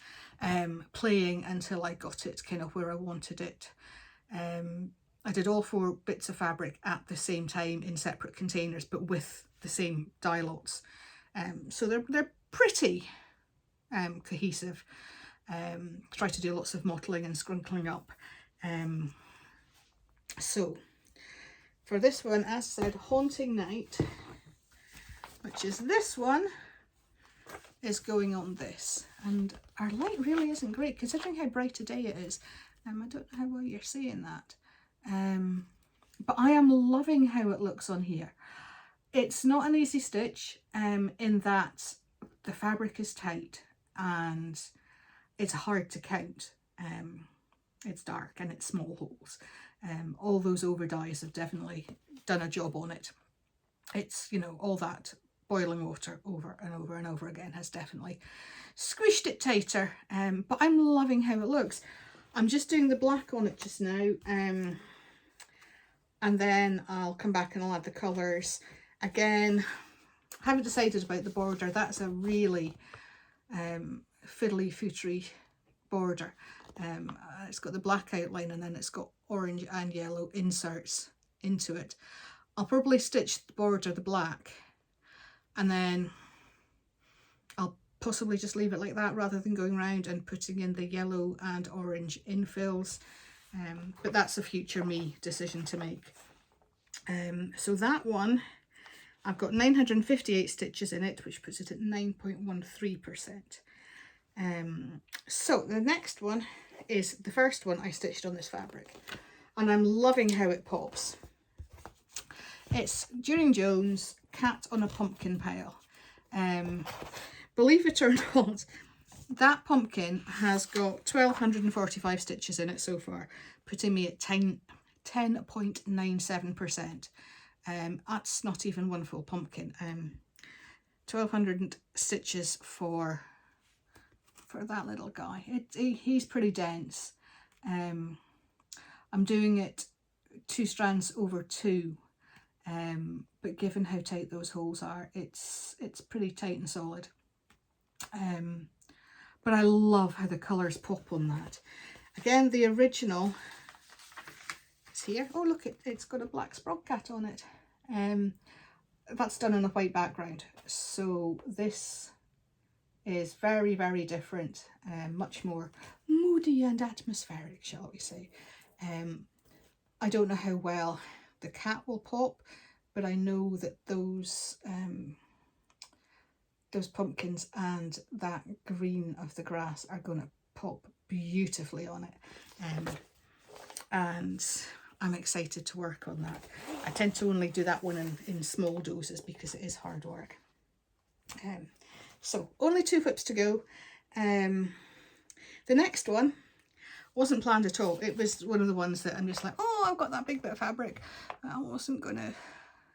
playing until I got it kind of where I wanted it. I did all 4 bits of fabric at the same time in separate containers, but with the same dye lots. So they're pretty cohesive. Try to do lots of mottling and scrunkling up. So for this one, as I said, Haunting Night, which is this one, is going on this. And our light really isn't great considering how bright a day it is. I don't know how well you're seeing that. But I am loving how it looks on here. It's not an easy stitch in that the fabric is tight and it's hard to count. It's dark and it's small holes. All those over dyes have definitely done a job on it. It's, you know, all that boiling water over and over and over again has definitely squished it tighter, but I'm loving how it looks. I'm just doing the black on it just now, and then I'll come back and I'll add the colours. Again, I haven't decided about the border. That's a really fiddly footery border. It's got the black outline and then it's got orange and yellow inserts into it. I'll probably stitch the border the black, and then I'll possibly just leave it like that rather than going around and putting in the yellow and orange infills. But that's a future me decision to make. So that one, I've got 958 stitches in it, which puts it at 9.13%. So the next one is the first one I stitched on this fabric, and I'm loving how it pops. It's During Jones, Cat on a Pumpkin Pile. Believe it or not, that pumpkin has got 1245 stitches in it so far, putting me at 10.97%. That's not even one full pumpkin. 1200 stitches for that little guy. He's pretty dense. I'm doing it 2 strands over 2, but given how tight those holes are, it's pretty tight and solid. But I love how the colours pop on that. Again, the original is here. Oh look, it's got a black sprog cat on it. That's done on a white background, so this is very, very different, much more moody and atmospheric, shall we say. I don't know how well the cat will pop, but I know that those pumpkins and that green of the grass are going to pop beautifully on it, and I'm excited to work on that. I tend to only do that one in small doses because it is hard work. So only 2 whips to go. The next one wasn't planned at all. It was one of the ones that I'm just like, oh, I've got that big bit of fabric that I wasn't going to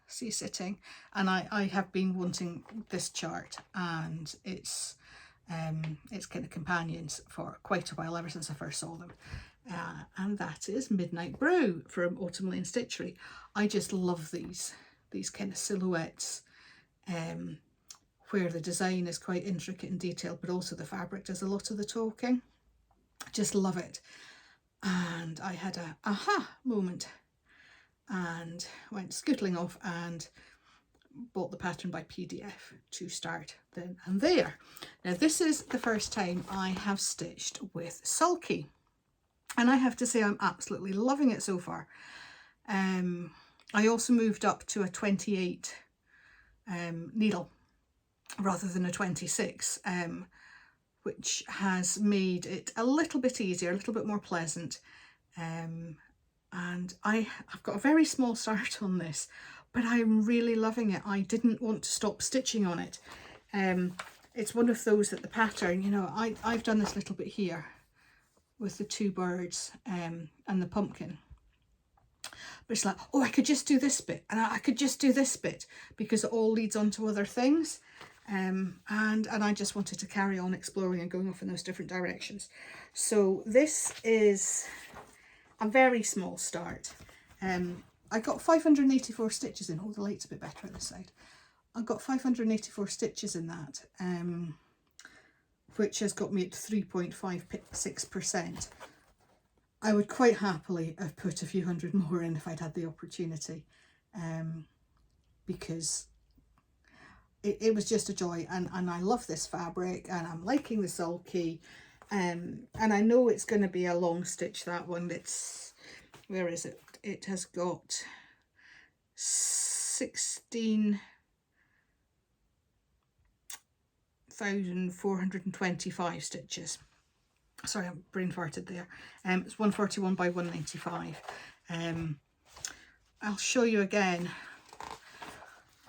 see sitting, and I have been wanting this chart and its kind of companions for quite a while, ever since I first saw them. And that is Midnight Brew from Autumn Lane Stitchery. I just love these kind of silhouettes, where the design is quite intricate and detailed, but also the fabric does a lot of the talking. I just love it. And I had a aha moment and went scootling off and bought the pattern by PDF to start then and there. Now this is the first time I have stitched with Sulky, and I have to say I'm absolutely loving it so far. I also moved up to a 28 needle rather than a 26, which has made it a little bit easier, a little bit more pleasant. And I've got a very small start on this, but I'm really loving it. I didn't want to stop stitching on it. It's one of those that the pattern, you know, I've done this little bit here with the 2 birds and the pumpkin. But it's like, oh, I could just do this bit, and I could just do this bit, because it all leads on to other things. And I just wanted to carry on exploring and going off in those different directions. So this is a very small start. I got 584 stitches in. Oh, the light's a bit better on this side. I got 584 stitches in that, which has got me at 3.56%. I would quite happily have put a few hundred more in if I'd had the opportunity, because it was just a joy, and I love this fabric, and I'm liking the Sulky, and I know it's going to be a long stitch, that one. It's, where is it? It has got 16,425 stitches. Sorry, I'm brain farted there. It's 141 by 195. I'll show you again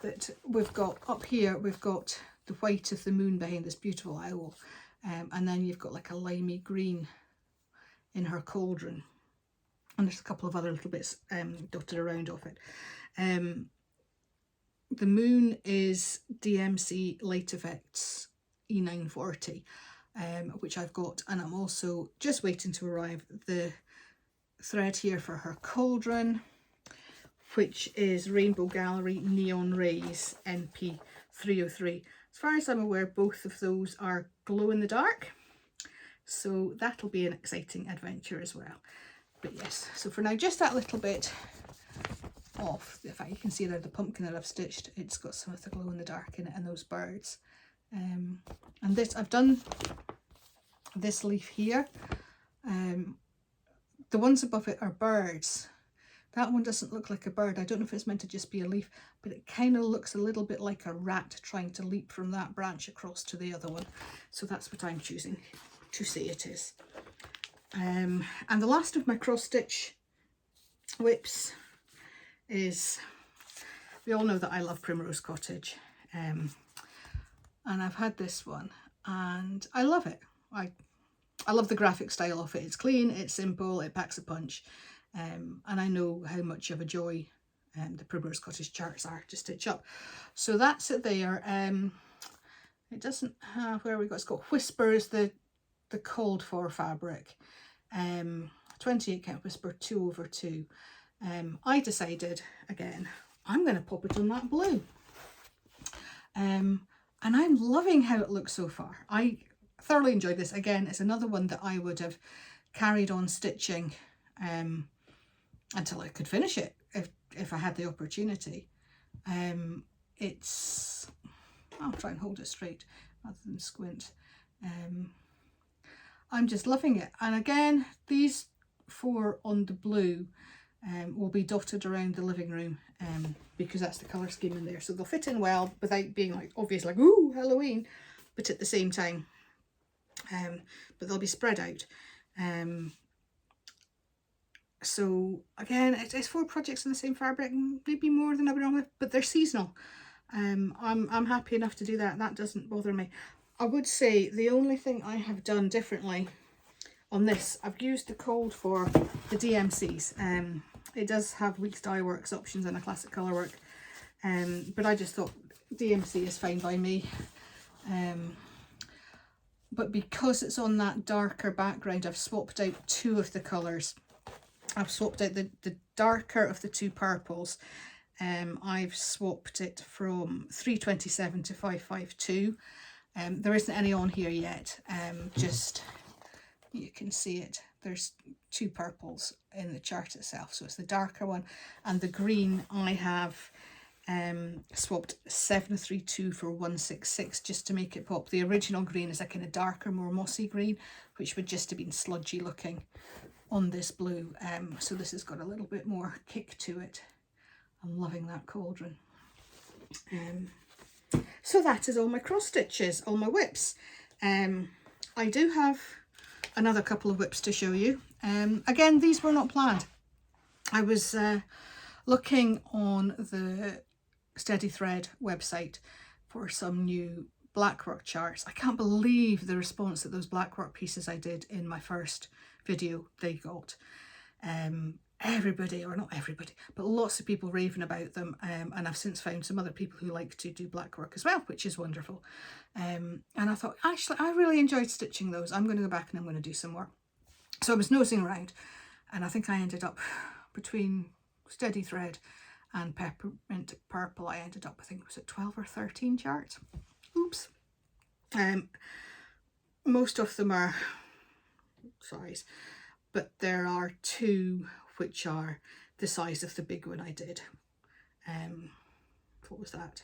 that we've got up here, we've got the white of the moon behind this beautiful owl, and then you've got like a limey green in her cauldron, and there's a couple of other little bits dotted around off it. The moon is DMC Light Effects E940, which I've got, and I'm also just waiting to arrive the thread here for her cauldron, which is Rainbow Gallery Neon Rays NP 303. As far as I'm aware, both of those are glow in the dark, so that'll be an exciting adventure as well. But yes, so for now, just that little bit off. In fact, you can see there the pumpkin that I've stitched, it's got some of the glow in the dark in it, and those birds. And this, I've done this leaf here. The ones above it are birds. That one doesn't look like a bird. I don't know if it's meant to just be a leaf, but it kind of looks a little bit like a rat trying to leap from that branch across to the other one. So that's what I'm choosing to say it is. And the last of my cross stitch whips is, we all know that I love Primrose Cottage. And I've had this one and I love it. I love the graphic style of it. It's clean, it's simple, it packs a punch. And I know how much of a joy the Primrose Cottage charts are to stitch up. So that's it there. It doesn't have, where we got, it's got Whispers, the called for fabric. 28 count whisper 2/2. I decided, again, I'm going to pop it on that blue. And I'm loving how it looks so far. I thoroughly enjoyed this. Again, it's another one that I would have carried on stitching until I could finish it if I had the opportunity. It's, I'll try and hold it straight rather than squint. I'm just loving it. And again, these 4 on the blue will be dotted around the living room because that's the colour scheme in there. So they'll fit in well without being like obvious, like, ooh, Halloween, but at the same time. But they'll be spread out. So again, it's 4 projects in the same fabric, maybe more than I would normally, but they're seasonal. I'm happy enough to do that. That doesn't bother me. I would say the only thing I have done differently on this, I've used the code for the DMCs. It does have Weeks Dye Works options and a classic colour work, but I just thought DMC is fine by me. But because it's on that darker background, I've swapped out 2 of the colours. I've swapped out the darker of the 2 purples. I've swapped it from 327 to 552. There isn't any on here yet. Just, you can see it. There's 2 purples in the chart itself. So it's the darker one. And the green I have swapped 732 for 166 just to make it pop. The original green is a kind of darker, more mossy green, which would just have been sludgy looking on this blue. So this has got a little bit more kick to it. I'm loving that cauldron. So that is all my cross stitches, all my whips. I do have another couple of whips to show you. Again, these were not planned. I was looking on the Steady Thread website for some new Blackwork charts. I can't believe the response that those Blackwork pieces I did in my first video they got. Everybody, or not everybody, but lots of people raving about them, and I've since found some other people who like to do Blackwork as well, which is wonderful. And I thought, actually, I really enjoyed stitching those. I'm going to go back and I'm going to do some more. So I was nosing around, and I think I ended up between Steady Thread and Peppermint Purple. I ended up, I think it was at 12 or 13 charts. Oops. Most of them are size, but there are 2 which are the size of the big one I did. What was that?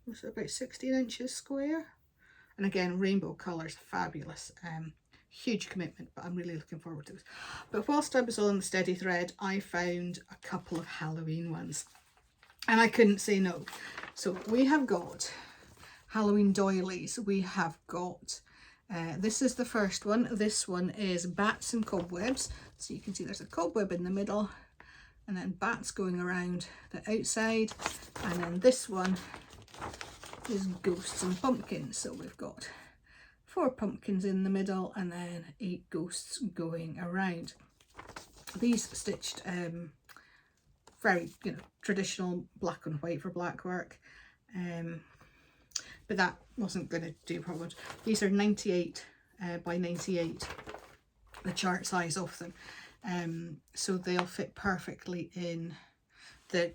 Was it about 16 inches square? And again, rainbow colours, fabulous. Huge commitment, but I'm really looking forward to this. But whilst I was on the Steady Thread, I found a couple of Halloween ones, and I couldn't say no. So we have got Halloween doilies. We have got this is the first one. This one is bats and cobwebs. So you can see there's a cobweb in the middle and then bats going around the outside. And then this one is ghosts and pumpkins. So we've got 4 pumpkins in the middle and then 8 ghosts going around. These stitched very, traditional black and white for Blackwork. But that wasn't going to do problems. These are 98 by 98, the chart size of them. So they'll fit perfectly in the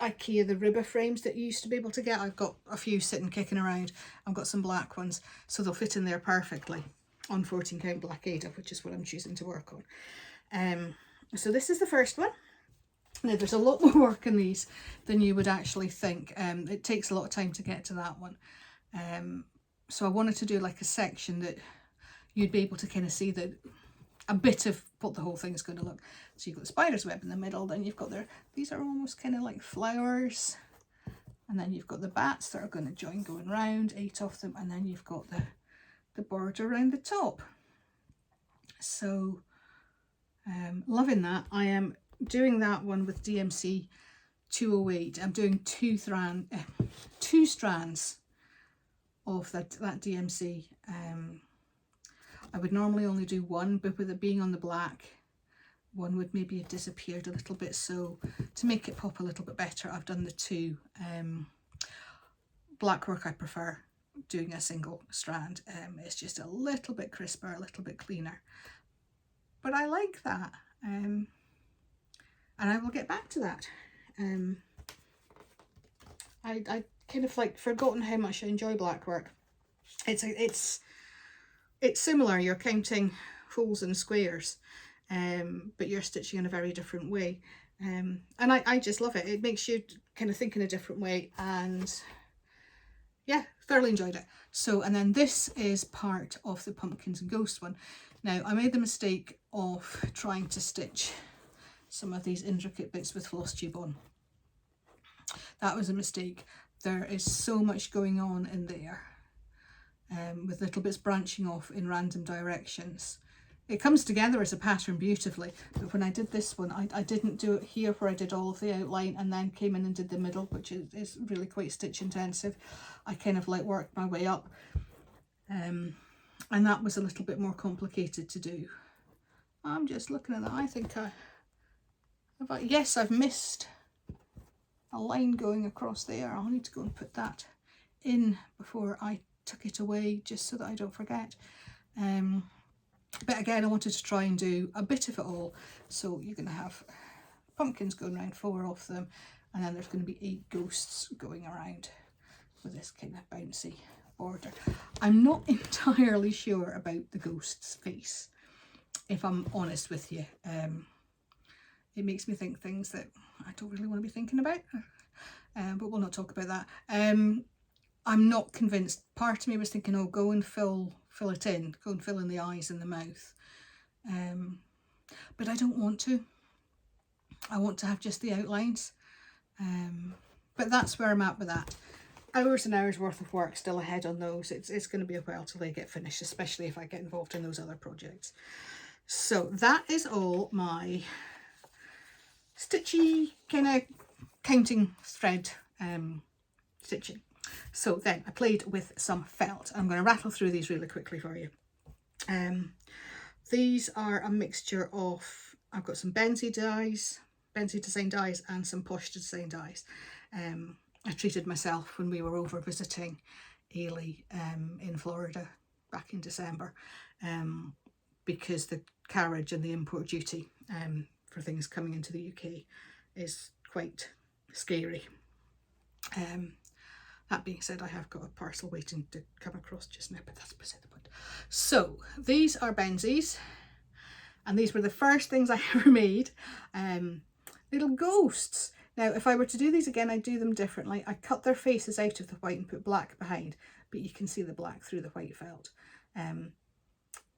IKEA, the ribber frames that you used to be able to get. I've got a few sitting kicking around. I've got some black ones, so they'll fit in there perfectly on 14 count black Ada, which is what I'm choosing to work on. So this is the first one. Now there's a lot more work in these than you would actually think. It takes a lot of time to get to that one. So I wanted to do like a section that you'd be able to kind of see that a bit of what the whole thing is going to look. So you've got the spider's web in the middle, then you've got these are almost kind of like flowers, and then you've got the bats that are going to join going round, 8 of them, and then you've got the border around the top. So loving that. I am doing that one with DMC 208. I'm doing two strands of that DMC. I would normally only do one, but with it being on the black, one would maybe have disappeared a little bit. So to make it pop a little bit better, I've done the two. Blackwork I prefer doing a single strand. It's just a little bit crisper, a little bit cleaner. But I like that. And I will get back to that. I kind of like forgotten how much I enjoy blackwork. It's similar. You're counting holes and squares, but you're stitching in a very different way. And I just love it. It makes you kind of think in a different way, and yeah, thoroughly enjoyed it. So, and then this is part of the pumpkins and ghosts one. Now I made the mistake of trying to stitch some of these intricate bits with Flosstube on. That was a mistake. There is so much going on in there, with little bits branching off in random directions. It comes together as a pattern beautifully, but when I did this one, I didn't do it here where I did all of the outline and then came in and did the middle, which is really quite stitch intensive. I kind of like worked my way up, and that was a little bit more complicated to do. I'm just looking at that. I think yes, I've missed a line going across there. I'll need to go and put that in before I tuck it away, just so that I don't forget. But again, I wanted to try and do a bit of it all. So you're going to have pumpkins going around, 4 of them, and then there's going to be 8 ghosts going around with this kind of bouncy border. I'm not entirely sure about the ghost's face, if I'm honest with you. It makes me think things that I don't really want to be thinking about, but we'll not talk about that. I'm not convinced. Part of me was thinking, oh, go and fill it in, go and fill in the eyes and the mouth. But I don't want to. I want to have just the outlines. But that's where I'm at with that. Hours and hours worth of work still ahead on those. It's going to be a while till they get finished, especially if I get involved in those other projects. So that is all my stitchy kind of counting thread stitching. So then I played with some felt. I'm going to rattle through these really quickly for you. These are a mixture of, I've got some Benzie dies, Benzie design dies, and some Posh design dies. I treated myself when we were over visiting Ailey in Florida back in December, because the carriage and the import duty for things coming into the UK is quite scary. That being said, I have got a parcel waiting to come across just now, but that's beside the point. So these are Benzies, and these were the first things I ever made. Little ghosts. Now, if I were to do these again, I'd do them differently. I cut their faces out of the white and put black behind, but you can see the black through the white felt.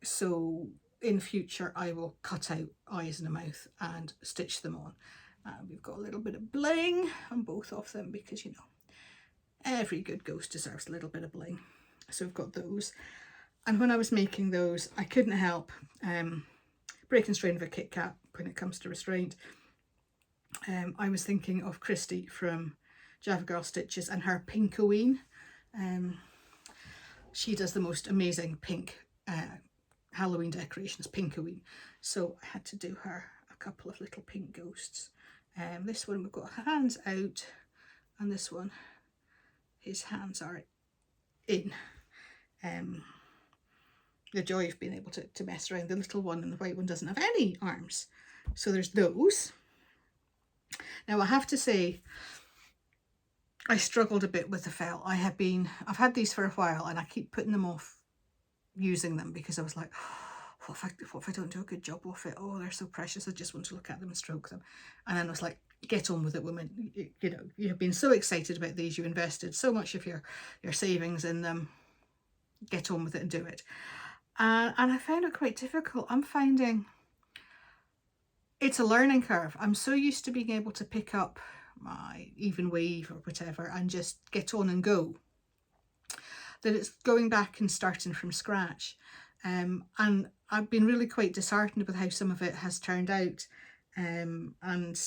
So in future, I will cut out eyes and a mouth and stitch them on. We've got a little bit of bling on both of them because, you know, every good ghost deserves a little bit of bling. So we've got those. And when I was making those, I couldn't help breaking strain of a Kit Kat when it comes to restraint. I was thinking of Christy from Java Girl Stitches and her Pinkoween. She does the most amazing pink Halloween decorations, Pinkoween. So I had to do her a couple of little pink ghosts. This one we've got hands out, and this one his hands are in. The joy of being able to mess around. The little one and the white one doesn't have any arms. So there's those. Now I have to say, I struggled a bit with the felt. I've had these for a while and I keep putting them off using them because I was like, what if I don't do a good job of it? Oh, they're so precious. I just want to look at them and stroke them. And then I was like, get on with it, woman. You know, you've been so excited about these, you invested so much of your savings in them. Get on with it and do it. And I found it quite difficult. I'm finding it's a learning curve. I'm so used to being able to pick up my even weave or whatever and just get on and go, that it's going back and starting from scratch. And I've been really quite disheartened with how some of it has turned out. And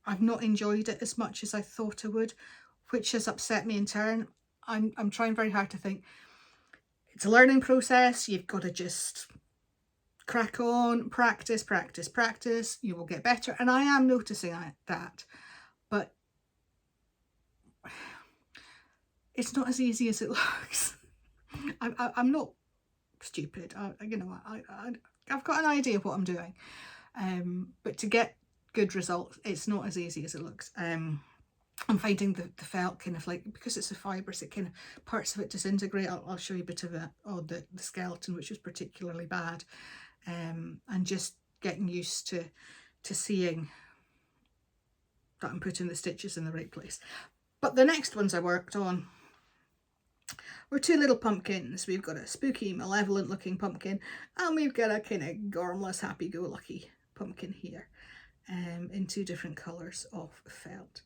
I've not enjoyed it as much as I thought I would, which has upset me in turn. I'm trying very hard to think. It's a learning process. You've got to just crack on, practice, practice, practice. You will get better. And I am noticing that. But it's not as easy as it looks. I'm not stupid. You know, I've got an idea of what I'm doing. But to get good results, it's not as easy as it looks. I'm finding the felt kind of like, because it's a fibrous, it kind of, parts of it disintegrate. I'll show you a bit of it. Oh, the skeleton, which was particularly bad. And just getting used to seeing that I'm putting the stitches in the right place. But the next ones I worked on were two little pumpkins. We've got a spooky, malevolent looking pumpkin, and we've got a kind of gormless, happy-go-lucky pumpkin here, in two different colours of felt.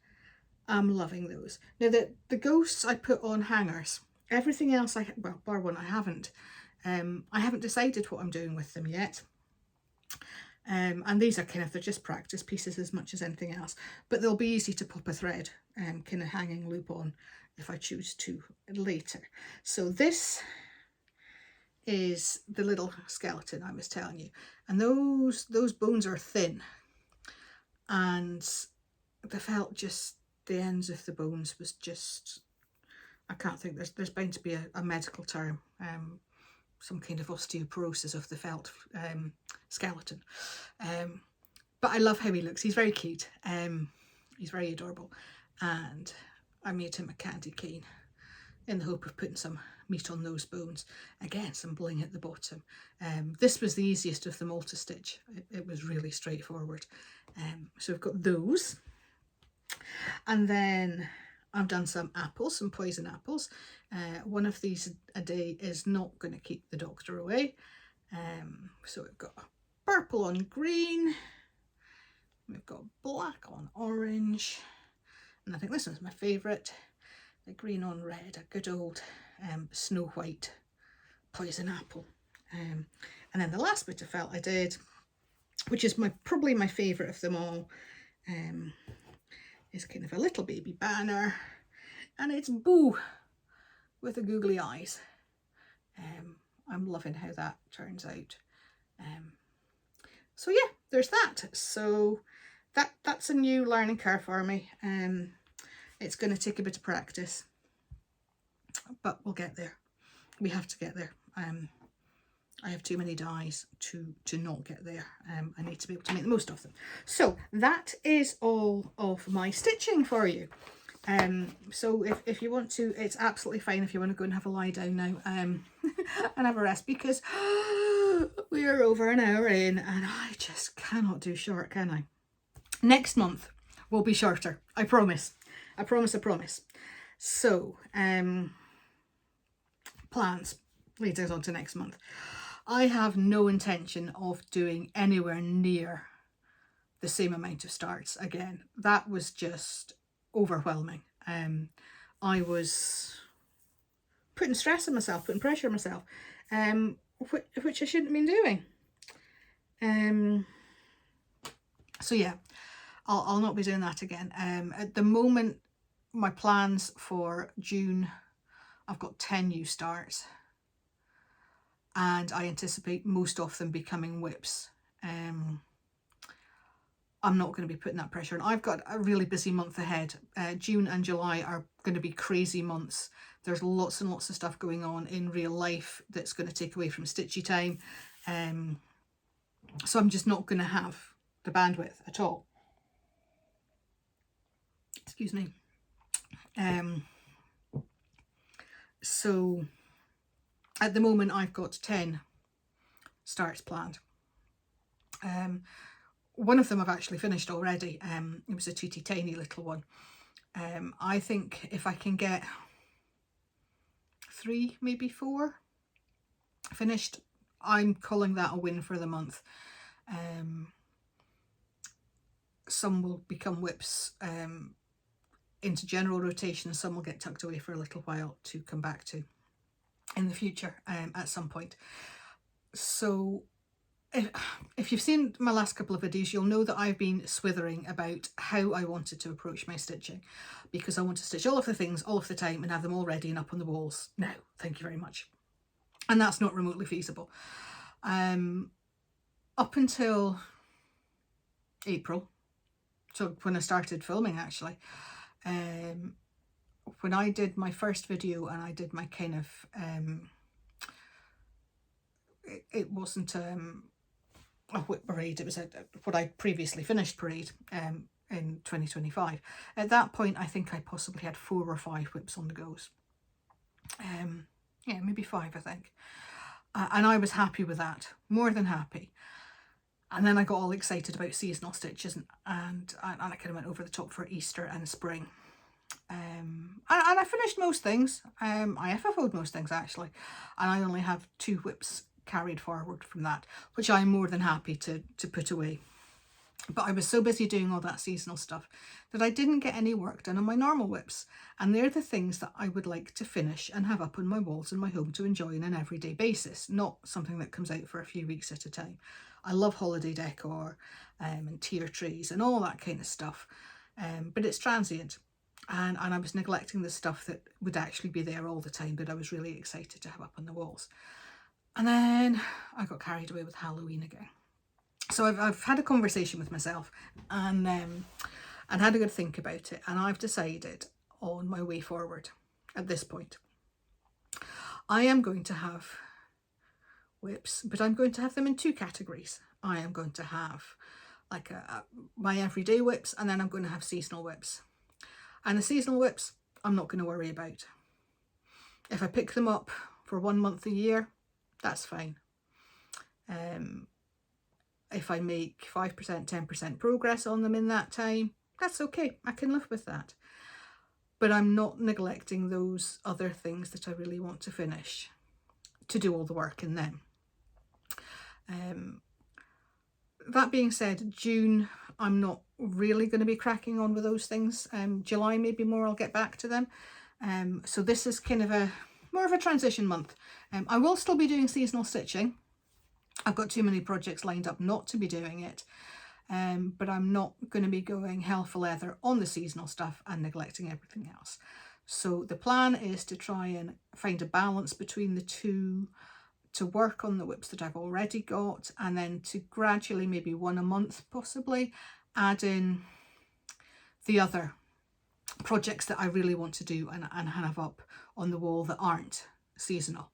I'm loving those. Now the ghosts I put on hangers. Everything else well, bar one, I haven't decided what I'm doing with them yet. And these are kind of, they're just practice pieces as much as anything else, but they'll be easy to pop a thread kind of hanging loop on if I choose to later. So this is the little skeleton I was telling you, and those bones are thin, and the felt, just the ends of the bones was just, I can't think, there's bound to be a medical term, some kind of osteoporosis of the felt skeleton. But I love how he looks. He's very cute. He's very adorable. And I made him a candy cane in the hope of putting some meat on those bones. Again, some bling at the bottom. This was the easiest of them all to stitch. It was really straightforward. So we've got those. And then I've done some apples, some poison apples. One of these a day is not going to keep the doctor away. So we've got purple on green, we've got black on orange, and I think this one's my favourite, the green on red, a good old snow white poison apple. And then the last bit of felt I did, which is probably my favourite of them all, is kind of a little baby banner, and it's Boo with the googly eyes. I'm loving how that turns out. So yeah, there's that. So that's a new learning curve for me. It's going to take a bit of practice, but we'll get there. We have to get there. I have too many dies to not get there. I need to be able to make the most of them. So that is all of my stitching for you. So if you want to, it's absolutely fine if you want to go and have a lie down now and have a rest, because we are over an hour in and I just cannot do short, can I? Next month will be shorter. I promise. I promise, I promise. So, plans leads us on to next month. I have no intention of doing anywhere near the same amount of starts again. That was just overwhelming. I was putting stress on myself, putting pressure on myself, which I shouldn't have been doing. So yeah, I'll not be doing that again. At the moment, my plans for June, I've got 10 new starts, and I anticipate most of them becoming whips. I'm not going to be putting that pressure on. I've got a really busy month ahead. June and July are going to be crazy months. There's lots and lots of stuff going on in real life that's going to take away from stitchy time. So I'm just not going to have the bandwidth at all. Excuse me. So at the moment I've got 10 starts planned. one of them I've actually finished already. It was a teeny tiny little one. I think if I can get 3, maybe 4 finished, I'm calling that a win for the month. Some will become whips into general rotation, some will get tucked away for a little while to come back to in the future at some point. So if you've seen my last couple of videos, you'll know that I've been swithering about how I wanted to approach my stitching, because I want to stitch all of the things all of the time and have them all ready and up on the walls now. Thank you very much. And that's not remotely feasible. Up until April, so when I started filming actually, when I did my first video and I did my kind of, it wasn't a whip parade, it was what I previously finished parade in 2025. At that point, I think I possibly had 4 or 5 whips on the goes. Yeah, maybe 5, I think. And I was happy with that, more than happy. And then I got all excited about seasonal stitches, and I kind of went over the top for Easter and spring. And I finished most things. I FFO'd most things actually, and I only have 2 whips carried forward from that, which I'm more than happy to put away. But I was so busy doing all that seasonal stuff that I didn't get any work done on my normal whips, and they're the things that I would like to finish and have up on my walls in my home to enjoy on an everyday basis, not something that comes out for a few weeks at a time. I love holiday decor and tier trees and all that kind of stuff, but it's transient, and I was neglecting the stuff that would actually be there all the time that I was really excited to have up on the walls. And then I got carried away with Halloween again. So I've had a conversation with myself and had a good think about it, and I've decided on my way forward at this point. I am going to have whips, but I'm going to have them in 2 categories. I am going to have like my everyday whips, and then I'm going to have seasonal whips. And the seasonal whips I'm not going to worry about. If I pick them up for 1 month a year, that's fine. If I make 5%, 10% progress on them in that time, that's okay. I can live with that. But I'm not neglecting those other things that I really want to finish to do all the work in them. That being said, June, I'm not really going to be cracking on with those things. July, maybe more, I'll get back to them. So this is kind of more of a transition month. I will still be doing seasonal stitching. I've got too many projects lined up not to be doing it, but I'm not going to be going hell for leather on the seasonal stuff and neglecting everything else. So the plan is to try and find a balance between the two, to work on the whips that I've already got, and then to gradually, maybe 1 a month possibly, add in the other projects that I really want to do and have up on the wall that aren't seasonal.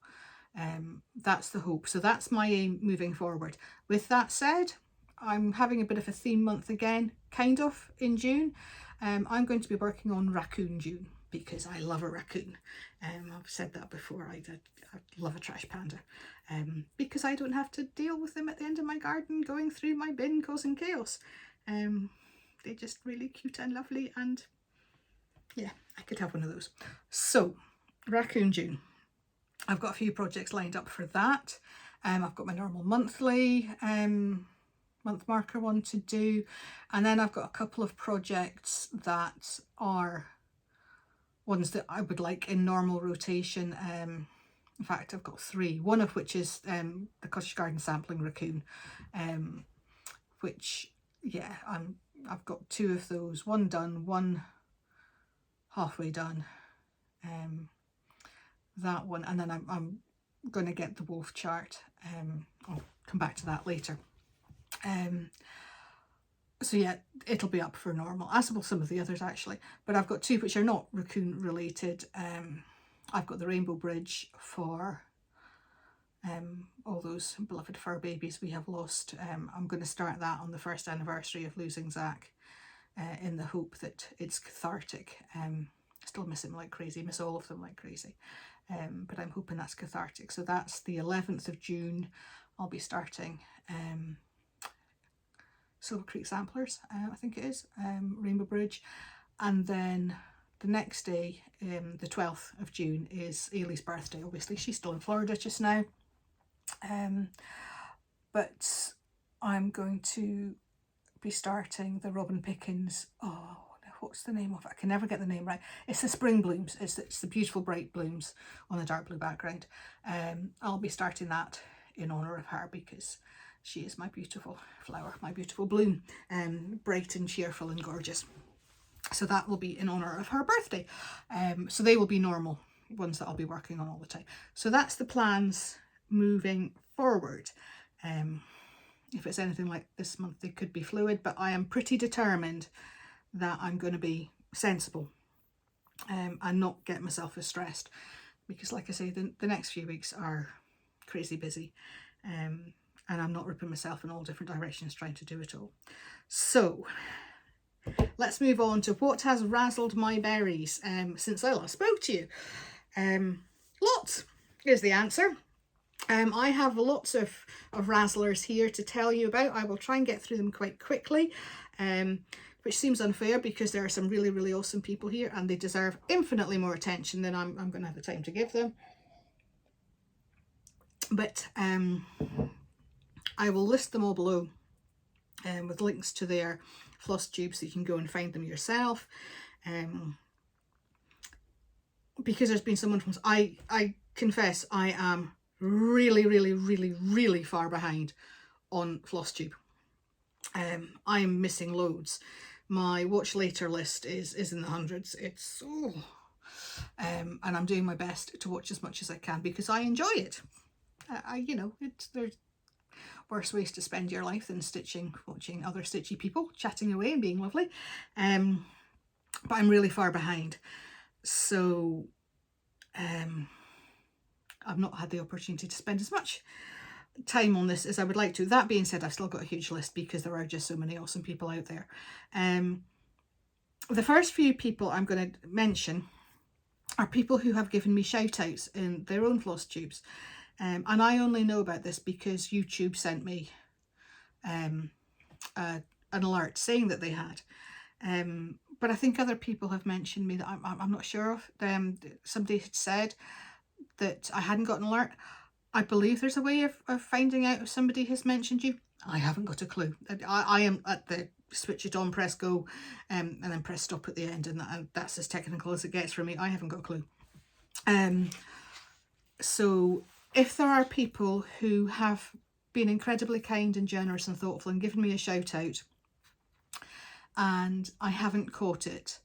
That's the hope. So that's my aim moving forward. With that said, I'm having a bit of a theme month again, kind of, in June. I'm going to be working on Raccoon June because I love a raccoon. I've said that before. I love a trash panda because I don't have to deal with them at the end of my garden going through my bin causing chaos. They're just really cute and lovely, and yeah, I could have one of those. So Raccoon June, I've got a few projects lined up for that. I've got my normal monthly month marker one to do, and then I've got a couple of projects that are ones that I would like in normal rotation. In fact, I've got 3, one of which is the Cottage Garden Sampling Raccoon, which, yeah, I've got 2 of those, one done, one halfway done, that one, and then I'm going to get the wolf chart. I'll come back to that later. So yeah, it'll be up for normal, as will some of the others actually, but I've got 2 which are not raccoon related. I've got the Rainbow Bridge for all those beloved fur babies we have lost. I'm going to start that on the 1st anniversary of losing Zach, in the hope that it's cathartic. Still miss him like crazy, miss all of them like crazy, but I'm hoping that's cathartic. So that's the 11th of June. I'll be starting Silver Creek Samplers, I think it is, Rainbow Bridge. And then the next day, the 12th of June, is Ailey's birthday. Obviously, she's still in Florida just now. But I'm going to be starting the Robin Pickens, oh, what's the name of it? I can never get the name right. It's the spring blooms. It's the beautiful bright blooms on a dark blue background. I'll be starting that in honour of her because she is my beautiful flower, my beautiful bloom, bright and cheerful and gorgeous. So that will be in honour of her birthday. So they will be normal ones that I'll be working on all the time. So that's the plans moving forward. If it's anything like this month, they could be fluid, but I am pretty determined that I'm going to be sensible and not get myself as stressed, because like I say, the next few weeks are crazy busy, and I'm not ripping myself in all different directions trying to do it all. So let's move on to what has razzled my berries since I last spoke to you. Lots is the answer. I have lots of razzlers here to tell you about. I will try and get through them quite quickly, which seems unfair because there are some really, really awesome people here and they deserve infinitely more attention than I'm going to have the time to give them. But I will list them all below with links to their Flosstubes so you can go and find them yourself. Because there's been someone from... I confess I am really far behind on Flosstube. I am missing loads. My watch later list is in the hundreds. It's and I'm doing my best to watch as much as I can because I enjoy it. You know, there's worse ways to spend your life than stitching, watching other stitchy people chatting away and being lovely. But I'm really far behind, so I've not had the opportunity to spend as much time on this as I would like to. That being said, I've still got a huge list because there are just so many awesome people out there. The first few people I'm going to mention are people who have given me shout outs in their own Flosstubes. And I only know about this because YouTube sent me an alert saying that they had. But I think other people have mentioned me that I'm not sure of. Somebody had said that I hadn't got an alert. I believe there's a way of finding out if somebody has mentioned you. I haven't got a clue. I am at the switch it on, press go, and then press stop at the end, and that's as technical as it gets for me. I haven't got a clue. So if there are people who have been incredibly kind and generous and thoughtful and given me a shout out and I haven't caught it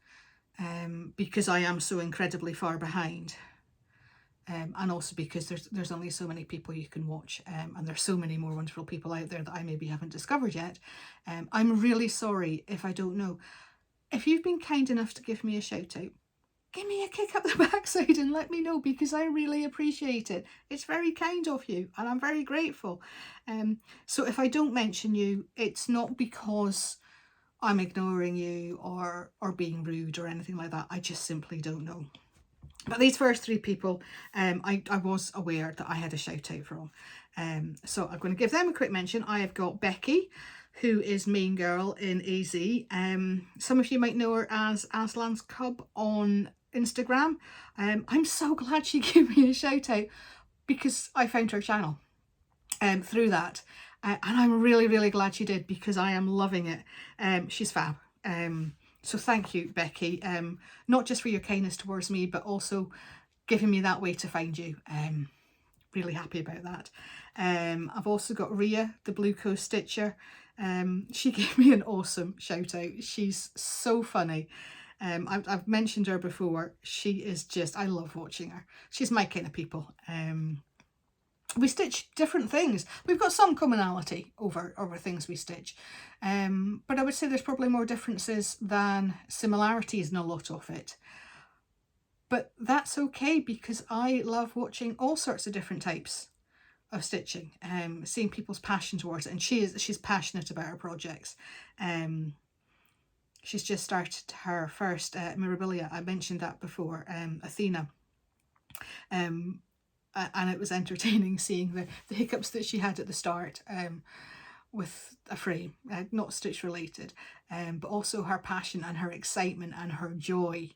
because I am so incredibly far behind, and also because there's only so many people you can watch, and there's so many more wonderful people out there that I maybe haven't discovered yet. I'm really sorry if I don't know. If you've been kind enough to give me a shout out, give me a kick up the backside and let me know, because I really appreciate it. It's very kind of you and I'm very grateful. So if I don't mention you, it's not because I'm ignoring you or being rude or anything like that. I just simply don't know. But these first three people, I was aware that I had a shout out from. So I'm going to give them a quick mention. I have got Becky, who is Main Girl in AZ. Some of you might know her as Aslan's Cub on Instagram. I'm so glad she gave me a shout out because I found her channel through that. And I'm really glad she did because I am loving it. She's fab. So thank you, Becky, not just for your kindness towards me, but also giving me that way to find you. Really happy about that. I've also got Ria, the Blue Coast Stitcher. She gave me an awesome shout out. She's so funny. I've mentioned her before. She is just, I love watching her. She's my kind of people. We stitch different things. We've got some commonality over things we stitch. But I would say there's probably more differences than similarities in a lot of it. But that's okay because I love watching all sorts of different types of stitching, seeing people's passion towards it. And she's passionate about her projects. She's just started her first Mirabilia. I mentioned that before, Athena. And it was entertaining seeing the hiccups that she had at the start. with a frame, not stitch related, but also her passion and her excitement and her joy.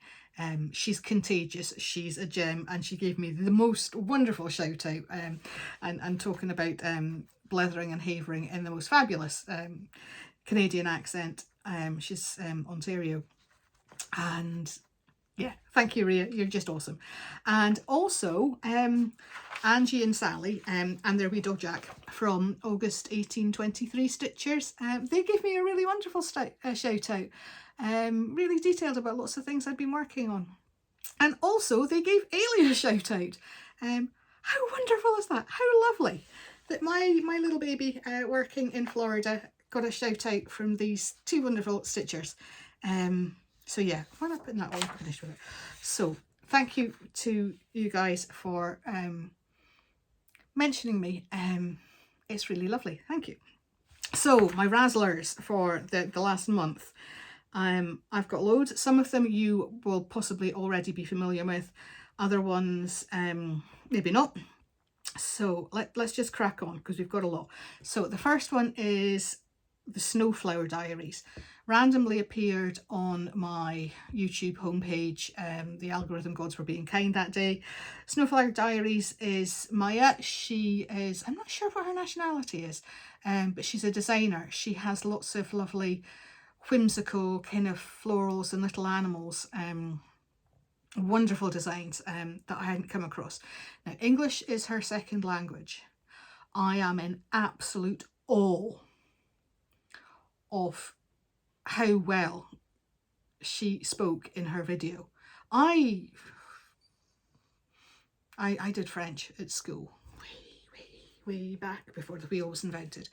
She's contagious, she's a gem, and she gave me the most wonderful shout out, and talking about blethering and havering in the most fabulous Canadian accent. She's Ontario, and yeah, thank you, Rhea. You're just awesome. And also, Angie and Sally and their wee dog Jack from August 1823 Stitchers, they gave me a really wonderful shout out, really detailed about lots of things I'd been working on. And also, they gave Ailey a shout out. How wonderful is that? How lovely that my little baby working in Florida got a shout out from these two wonderful stitchers. So yeah, why not putting that all finished with it? So thank you to you guys for mentioning me. It's really lovely. Thank you. So my razzlers for the last month. I've got loads. Some of them you will possibly already be familiar with. Other ones maybe not. So let's just crack on because we've got a lot. So the first one is the Snowflower Diaries. Randomly appeared on my YouTube homepage. The algorithm gods were being kind that day. Snowflower Diaries is Maya. She is, I'm not sure what her nationality is, but she's a designer. She has lots of lovely whimsical kind of florals and little animals, wonderful designs that I hadn't come across. Now, English is her second language. I am in absolute awe of how well she spoke in her video. I did French at school way back before the wheel was invented,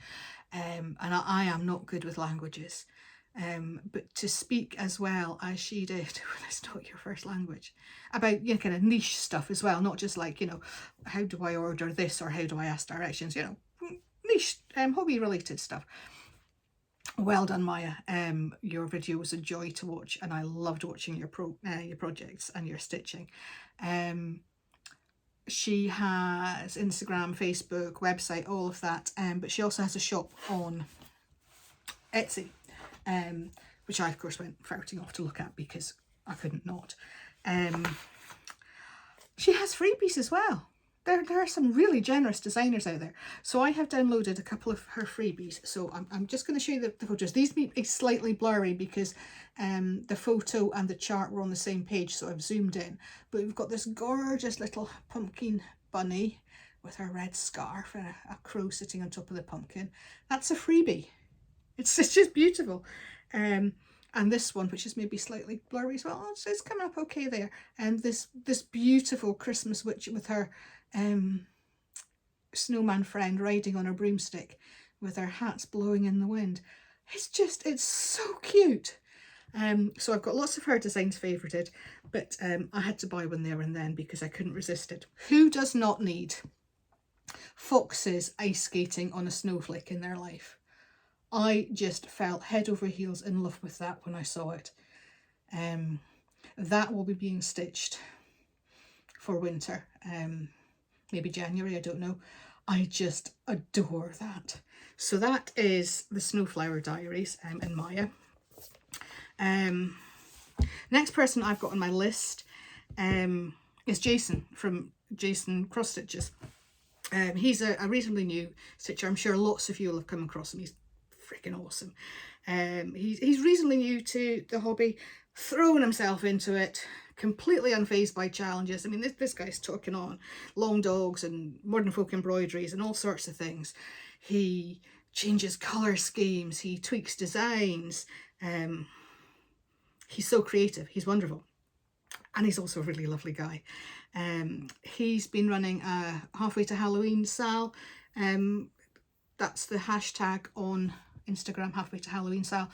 and I am not good with languages, but to speak as well as she did when it's not your first language, about, you know, kind of niche stuff as well, not just like, you know, how do I order this or how do I ask directions, you know, niche hobby related stuff. Well done, Maya. Your video was a joy to watch, and I loved watching your projects and your stitching. She has Instagram, Facebook, website, all of that, but she also has a shop on Etsy, which I of course went farting off to look at because I couldn't not. She has freebies as well. There are some really generous designers out there. So I have downloaded a couple of her freebies. So I'm just going to show you the photos. These may be slightly blurry because the photo and the chart were on the same page, so I've zoomed in. But we've got this gorgeous little pumpkin bunny with her red scarf and a crow sitting on top of the pumpkin. That's a freebie. It's just beautiful. And this one, which is maybe slightly blurry as well, it's coming up okay there. And this beautiful Christmas witch with her snowman friend riding on a broomstick with her hats blowing in the wind. It's so cute. So I've got lots of her designs favorited, but I had to buy one there and then because I couldn't resist it. Who does not need foxes ice skating on a snowflake in their life? I just fell head over heels in love with that when I saw it. That will be being stitched for winter. Maybe January, I don't know. I just adore that. So that is the Snowflower Diaries and Maya. Next person I've got on my list is Jason from Jason Cross Stitches. He's a reasonably new stitcher. I'm sure lots of you will have come across him. He's freaking awesome. He's reasonably new to the hobby, throwing himself into it, completely unfazed by challenges. I mean, this guy's talking on long dogs and modern folk embroideries and all sorts of things. He changes colour schemes, he tweaks designs. He's so creative, he's wonderful. And he's also a really lovely guy. He's been running a Halfway to Halloween sale. That's the hashtag on Instagram, Halfway to Halloween sale.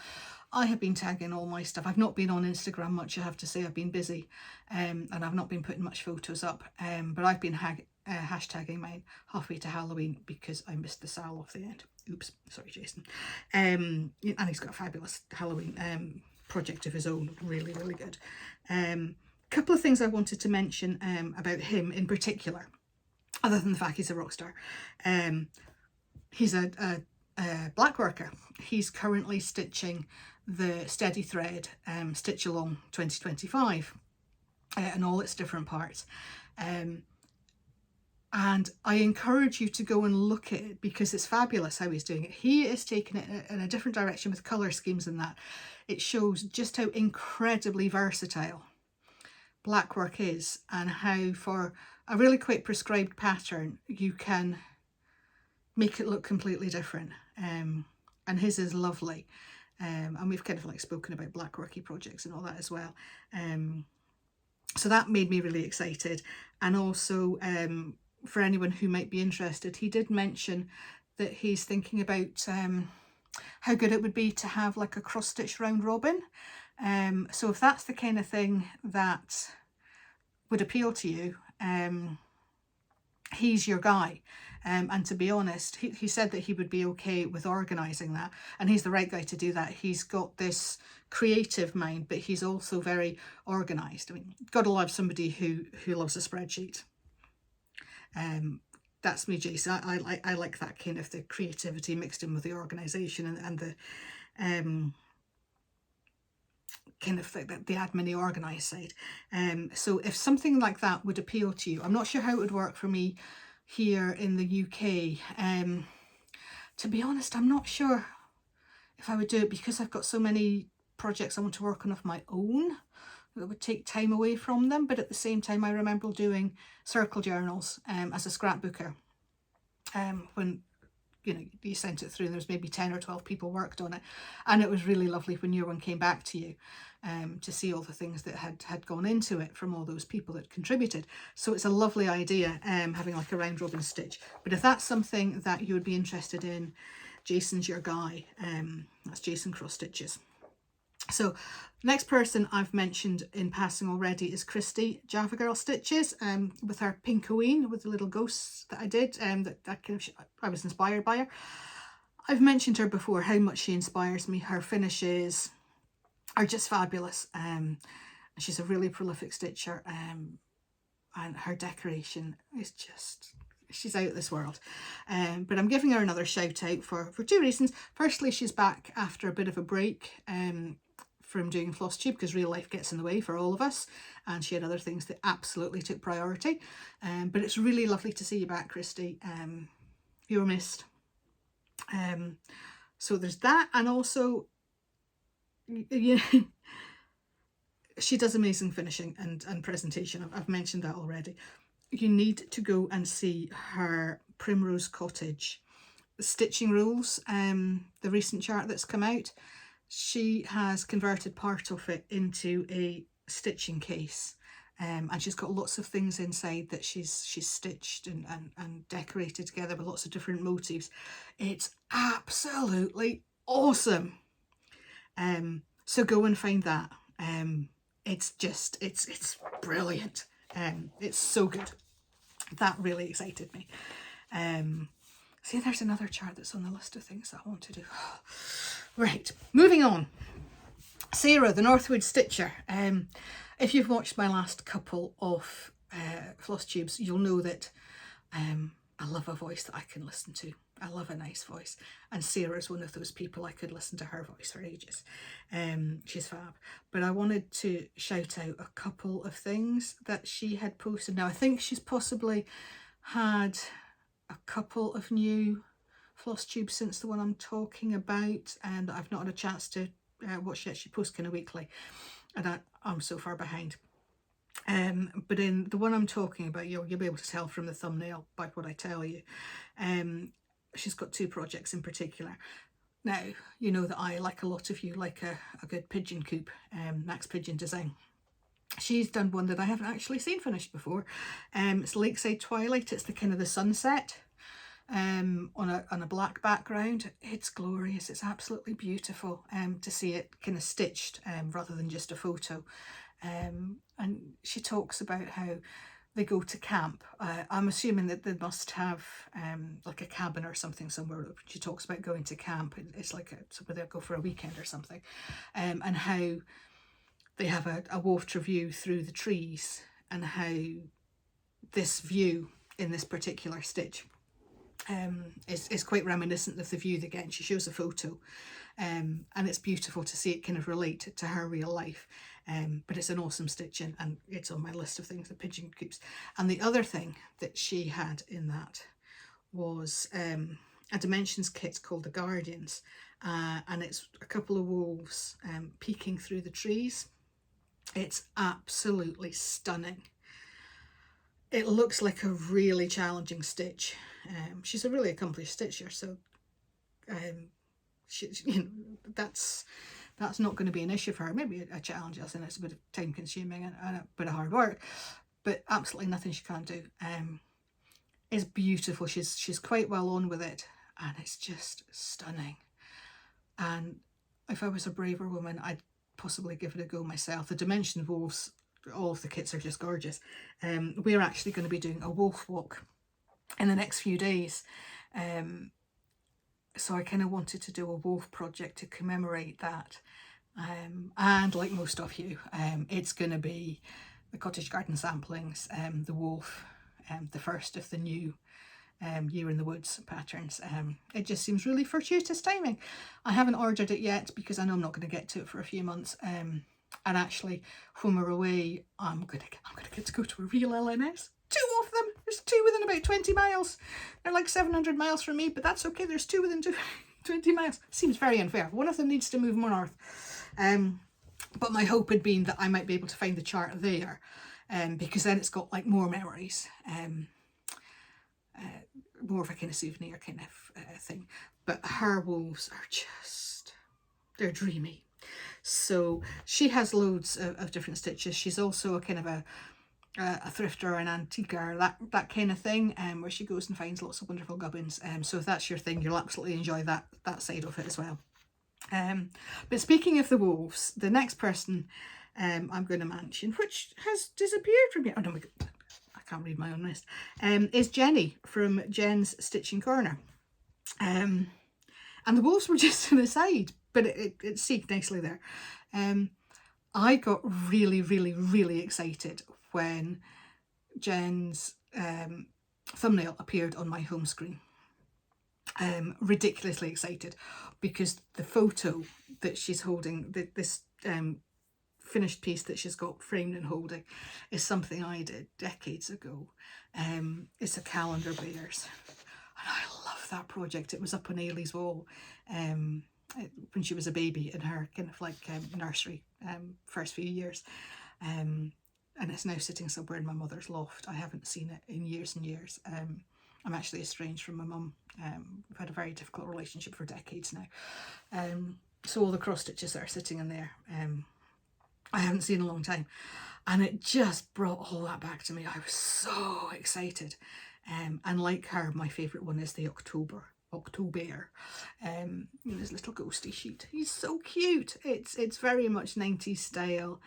I have been tagging all my stuff. I've not been on Instagram much, I have to say. I've been busy, and I've not been putting much photos up, but I've been hashtagging mine Halfway to Halloween because I missed the sale off the end. Oops, sorry Jason. And he's got a fabulous Halloween project of his own, really, really good. Couple of things I wanted to mention about him in particular, other than the fact he's a rock star. He's a Blackworker. He's currently stitching the Steady Thread Stitch Along 2025 and all its different parts. And I encourage you to go and look at it because it's fabulous how he's doing it. He is taking it in a different direction with colour schemes and that. It shows just how incredibly versatile Blackwork is and how for a really quite prescribed pattern you can make it look completely different. And his is lovely. And we've kind of like spoken about Blackworky projects and all that as well. So that made me really excited. And also for anyone who might be interested, he did mention that he's thinking about how good it would be to have like a cross stitch round robin. So if that's the kind of thing that would appeal to you, he's your guy. And to be honest, he said that he would be okay with organising that, and he's the right guy to do that. He's got this creative mind, but he's also very organised. I mean, gotta love somebody who loves a spreadsheet. That's me, Jason. I like that kind of the creativity mixed in with the organisation and the kind of the admin organised side. So if something like that would appeal to you, I'm not sure how it would work for me here in the UK. To be honest, I'm not sure if I would do it because I've got so many projects I want to work on of my own that would take time away from them. But at the same time, I remember doing circle journals as a scrapbooker when you sent it through and there was maybe 10 or 12 people worked on it, and it was really lovely when your one came back to you to see all the things that had gone into it from all those people that contributed. So it's a lovely idea, having like a round robin stitch. But if that's something that you would be interested in, Jason's your guy. That's Jason Cross Stitches. So next person I've mentioned in passing already is Christy Java Girl Stitches, with her Pinkoween with the little ghosts that I did, that kind of I was inspired by her. I've mentioned her before, how much she inspires me. Her finishes are just fabulous. She's a really prolific stitcher, and her decoration is just, she's out of this world. But I'm giving her another shout out for two reasons. Firstly, she's back after a bit of a break from doing Flosstube because real life gets in the way for all of us, and she had other things that absolutely took priority. But it's really lovely to see you back, Christy. You were missed. So there's that, and also she does amazing finishing and presentation. I've mentioned that already. You need to go and see her Primrose Cottage stitching rules, the recent chart that's come out. She has converted part of it into a stitching case, and she's got lots of things inside that she's stitched and decorated together with lots of different motifs. It's absolutely awesome. So go and find that. It's just, it's brilliant. It's so good. That really excited me. See, there's another chart that's on the list of things that I want to do. Right, moving on. Sarah, the Northwood Stitcher. If you've watched my last couple of Flosstubes, you'll know that I love a voice that I can listen to. I love a nice voice, and Sarah's one of those people. I could listen to her voice for ages. She's fab. But I wanted to shout out a couple of things that she had posted. Now I think she's possibly had a couple of new Flosstubes since the one I'm talking about, and I've not had a chance to watch yet. She posts kind of weekly, and I'm so far behind. But in the one I'm talking about, you'll be able to tell from the thumbnail by what I tell you. She's got two projects in particular. Now, you know that I, like a lot of you, like a good pigeon coop, Max Pigeon design. She's done one that I haven't actually seen finished before. It's Lakeside Twilight. It's the kind of the sunset on a black background. It's glorious. It's absolutely beautiful to see it kind of stitched rather than just a photo. And she talks about how they go to camp. I'm assuming that they must have like a cabin or something somewhere. She talks about going to camp. It's like somewhere they'll go for a weekend or something, and how they have a water view through the trees, and how this view in this particular stitch is quite reminiscent of the view they get, and she shows a photo, and it's beautiful to see it kind of relate to her real life. But it's an awesome stitch, and it's on my list of things, the pigeon coops. And the other thing that she had in that was a Dimensions kit called the Guardians, and it's a couple of wolves peeking through the trees. It's absolutely stunning. It looks like a really challenging stitch. She's a really accomplished stitcher, so that's not going to be an issue for her. Maybe a challenge, as in it's a bit of time consuming and a bit of hard work, but absolutely nothing she can't do. It's beautiful. She's quite well on with it, and it's just stunning. And if I was a braver woman, I'd possibly give it a go myself. The Dimension Wolves, all of the kits are just gorgeous. We're actually going to be doing a wolf walk in the next few days. So I kind of wanted to do a wolf project to commemorate that. And like most of you, it's going to be the Cottage Garden samplings, the wolf, the first of the new Year in the Woods patterns. It just seems really fortuitous timing. I haven't ordered it yet because I know I'm not going to get to it for a few months. And actually, when we're away, I'm gonna get to go to a real LNS. 2 of them. There's 2 within about 20 miles. They're like 700 miles from me, but that's okay. There's 2 within 20 miles. Seems very unfair. One of them needs to move more north. But my hope had been that I might be able to find the chart there, because then it's got like more memories. More of a kind of souvenir kind of thing. But her wolves are just, they're dreamy. So she has loads of different stitches. She's also a kind of a thrifter, an antiquer, that kind of thing, where she goes and finds lots of wonderful gubbins. So if that's your thing, you'll absolutely enjoy that side of it as well. But speaking of the wolves, the next person I'm going to mention, which has disappeared from here, oh no, I can't read my own list, is Jenny from Jen's Stitching Corner. And the wolves were just an aside, but it seeked nicely there. I got really, really, really excited when Jen's thumbnail appeared on my home screen. Ridiculously excited, because the photo that she's holding, this finished piece that she's got framed and holding, is something I did decades ago. It's a calendar bears, and I love that project. It was up on Ailey's wall when she was a baby in her kind of like nursery first few years, and it's now sitting somewhere in my mother's loft. I haven't seen it in years and years. I'm actually estranged from my mum. We've had a very difficult relationship for decades now. So all the cross stitches that are sitting in there, I haven't seen in a long time. And it just brought all that back to me. I was so excited. And like her, my favourite one is the October. This little ghosty sheet. He's so cute. It's very much 90s style,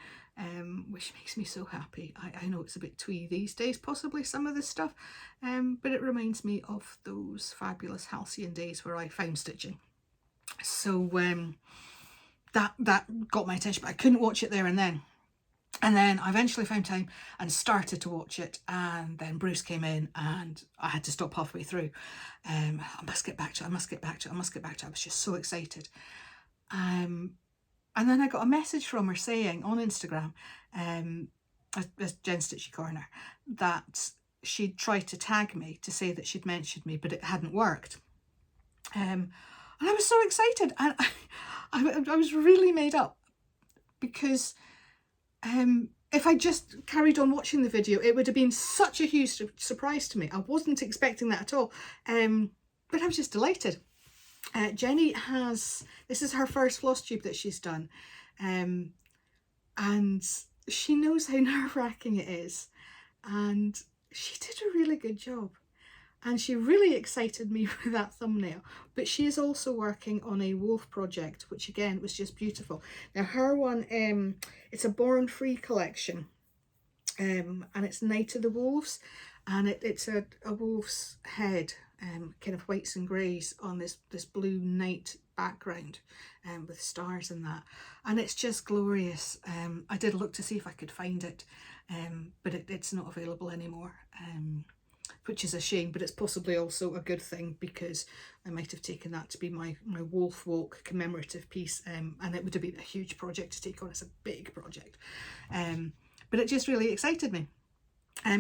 which makes me so happy. I know it's a bit twee these days, possibly some of this stuff, but it reminds me of those fabulous halcyon days where I found stitching. So that got my attention, but I couldn't watch it there and then. And then I eventually found time and started to watch it, and then Bruce came in and I had to stop halfway through. I must get back to it, I must get back to it, I must get back to it. I was just so excited. And then I got a message from her saying on Instagram, as Jen Stitchy Corner, that she'd tried to tag me to say that she'd mentioned me, but it hadn't worked. And I was so excited, and I was really made up, because if I just carried on watching the video, it would have been such a huge surprise to me. I wasn't expecting that at all, but I was just delighted. Jenny this is her first floss tube that she's done, and she knows how nerve-wracking it is, and she did a really good job. And she really excited me with that thumbnail. But she is also working on a wolf project, which again was just beautiful. Now her one, it's a Born Free collection, and it's Night of the Wolves, and it's a wolf's head, kind of whites and greys on this blue night background, with stars and that, and it's just glorious. I did look to see if I could find it, but it's not available anymore. which is a shame, but it's possibly also a good thing, because I might have taken that to be my Wolf Walk commemorative piece, and it would have been a huge project to take on. It's a big project, but it just really excited me.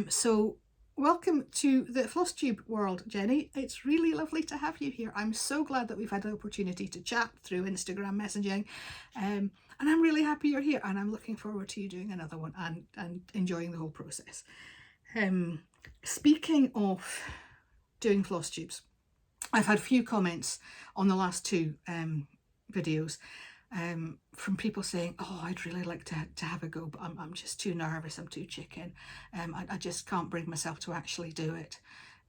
So welcome to the Flosstube world, Jenny. It's really lovely to have you here. I'm so glad that we've had the opportunity to chat through Instagram messaging, and I'm really happy you're here, and I'm looking forward to you doing another one and enjoying the whole process. Speaking of doing floss tubes, I've had a few comments on the last two videos from people saying, oh, I'd really like to have a go, but I'm just too nervous, I'm too chicken, I just can't bring myself to actually do it,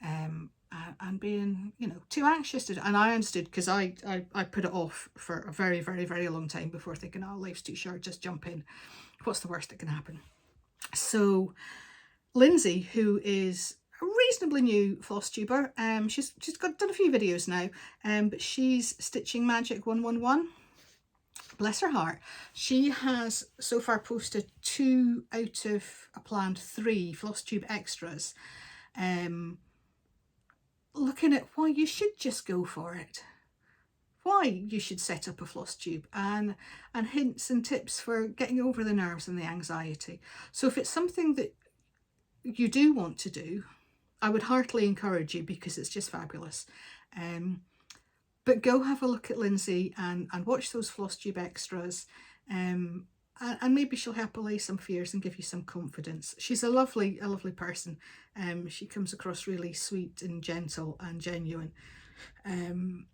and being, you know, too anxious to do it. And I understood, because I put it off for a very, very, very long time before thinking, oh, life's too short, just jump in. What's the worst that can happen? So Lindsay, who is a reasonably new floss tuber, she's done a few videos now, but she's Stitching Magic 111. Bless her heart. She has so far posted 2 out of a planned 3 Flosstube extras, looking at why you should just go for it, why you should set up a floss tube, and hints and tips for getting over the nerves and the anxiety. So if it's something that you do want to do, I would heartily encourage you, because it's just fabulous. But go have a look at Lindsay and watch those Flosstube extras, and maybe she'll help allay some fears and give you some confidence. She's a lovely person. She comes across really sweet and gentle and genuine. And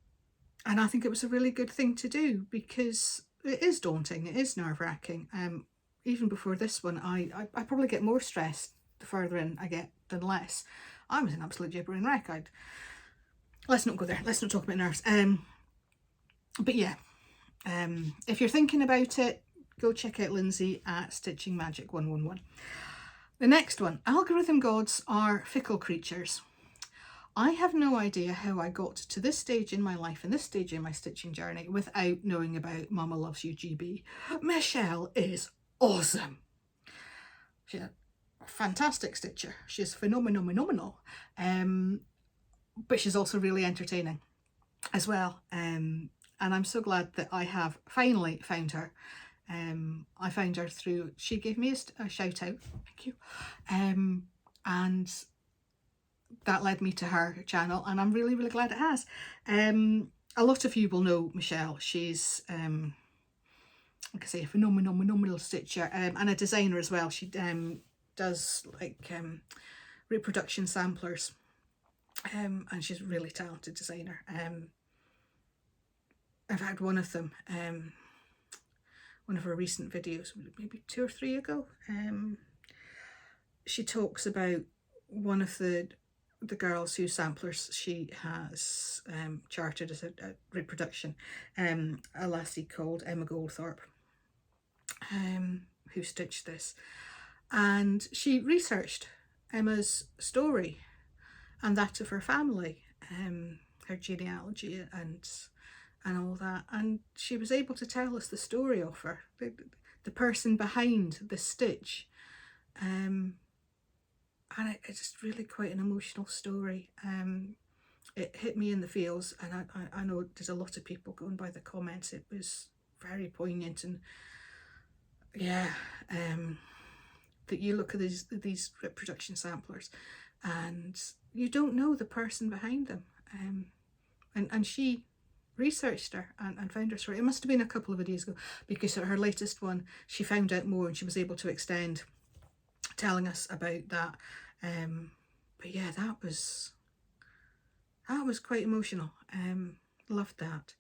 I think it was a really good thing to do, because it is daunting, it is nerve-wracking. Even before this one, I probably get more stressed the further in I get than less. I was an absolute gibbering wreck. Let's not go there, let's not talk about nerves. But yeah, if you're thinking about it, go check out Lindsay at Stitching Magic 111. The next one, algorithm gods are fickle creatures. I have no idea how I got to this stage in my life and this stage in my stitching journey without knowing about Mama Loves You GB. Michelle is awesome. She's a fantastic stitcher. She's phenomenal. But she's also really entertaining as well. And I'm so glad that I have finally found her. I found her through, she gave me a shout out, thank you. And that led me to her channel, and I'm really glad it has. A lot of you will know Michelle. She's like I say, a phenomenal stitcher, and a designer as well. She does like reproduction samplers, and she's a really talented designer. I've had one of them, one of her recent videos, maybe 2 or 3 ago. She talks about one of the girls whose samplers she has charted as a reproduction, a lassie called Emma Goldthorpe, who stitched this. And she researched Emma's story and that of her family, her genealogy and all that, and she was able to tell us the story of her, the person behind the stitch, and it's just really quite an emotional story. It hit me in the feels, and I know there's a lot of people going by the comments. It was very poignant, and yeah, that you look at these reproduction samplers and you don't know the person behind them, and she researched her and found her story. It must have been a couple of videos ago, because her latest one she found out more and she was able to extend telling us about that. But yeah, that was quite emotional. Loved that.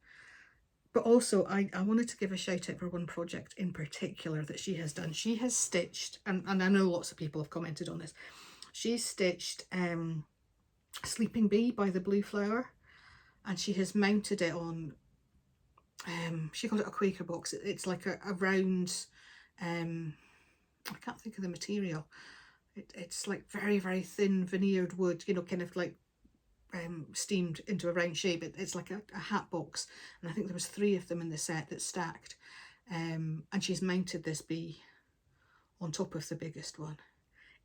But also I wanted to give a shout out for one project in particular that she has done. She has stitched, and I know lots of people have commented on this, she's stitched Sleeping Bee by the Blue Flower, and she has mounted it on, she called it a Quaker box. It's like a round, I can't think of the material. It's like very thin veneered wood, you know, kind of like steamed into a round shape. It's like a hat box, and I think there was 3 of them in the set that stacked, and she's mounted this bee on top of the biggest one.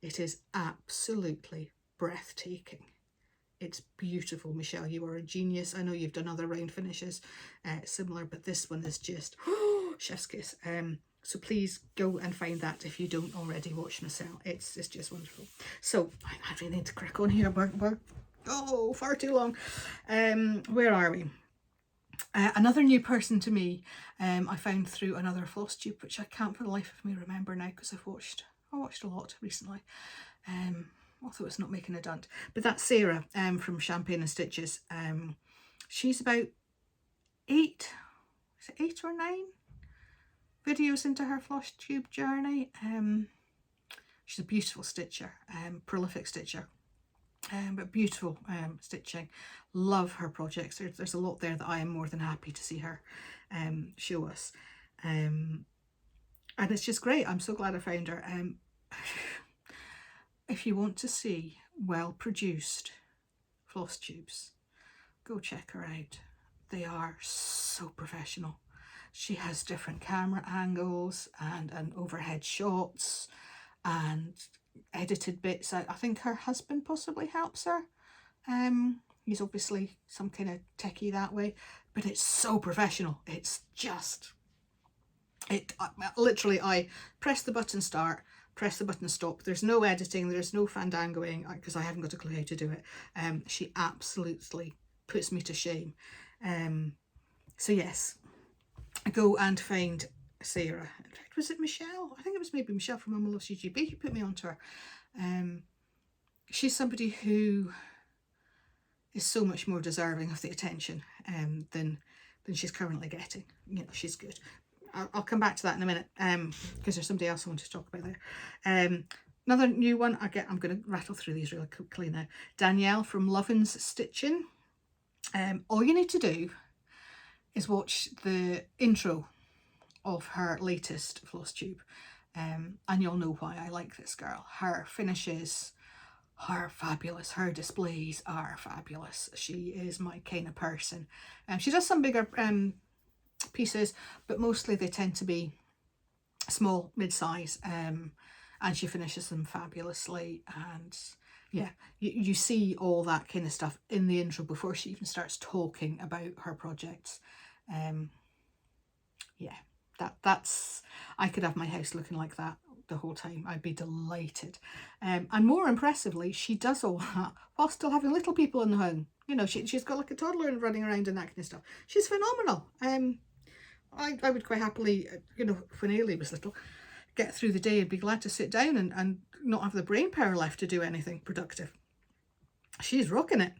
It is absolutely breathtaking. It's beautiful, Michelle. You are a genius. I know you've done other round finishes similar, but this one is just chef's kiss. So please go and find that if you don't already watch Michelle. It's just wonderful. So I really need to crack on here. We're far too long. Where are we? Another new person to me, I found through another Flosstube, which I can't for the life of me remember now because I watched a lot recently. Although it's not making a dent, but that's Sarah from Champagne and Stitches. She's about 8 or 9 videos into her Flosstube journey. She's a beautiful stitcher, prolific stitcher, but beautiful stitching. Love her projects. There's a lot there that I am more than happy to see her show us, and it's just great. I'm so glad I found her. If you want to see well-produced floss tubes, go check her out. They are so professional. She has different camera angles and overhead shots and edited bits. I think her husband possibly helps her. He's obviously some kind of techie that way, but it's so professional. It's just, literally I press the button start, press the button stop. There's no editing, there's no fandangoing because I haven't got a clue how to do it. She absolutely puts me to shame. So yes, go and find Sarah. In fact, was it Michelle? I think it was maybe Michelle from Mama Loves UGB who put me onto her. She's somebody who is so much more deserving of the attention than she's currently getting. You know, she's good. I'll come back to that in a minute because there's somebody else I want to talk about there. Another new one, I'm going to rattle through these really quickly now. Danielle from Lovin's Stitching. All you need to do is watch the intro of her latest floss tube, and you'll know why I like this girl. Her finishes are fabulous. Her displays are fabulous. She is my kind of person. She does some bigger pieces, but mostly they tend to be small, mid-size, and she finishes them fabulously. And yeah, you see all that kind of stuff in the intro before she even starts talking about her projects. Yeah, that's I could have my house looking like that the whole time. I'd be delighted. And more impressively, she does all that while still having little people in the home. You know, she's got like a toddler running around and that kind of stuff. She's phenomenal. I would quite happily, you know, when Ailey was little, get through the day and be glad to sit down and not have the brain power left to do anything productive. She's rocking it.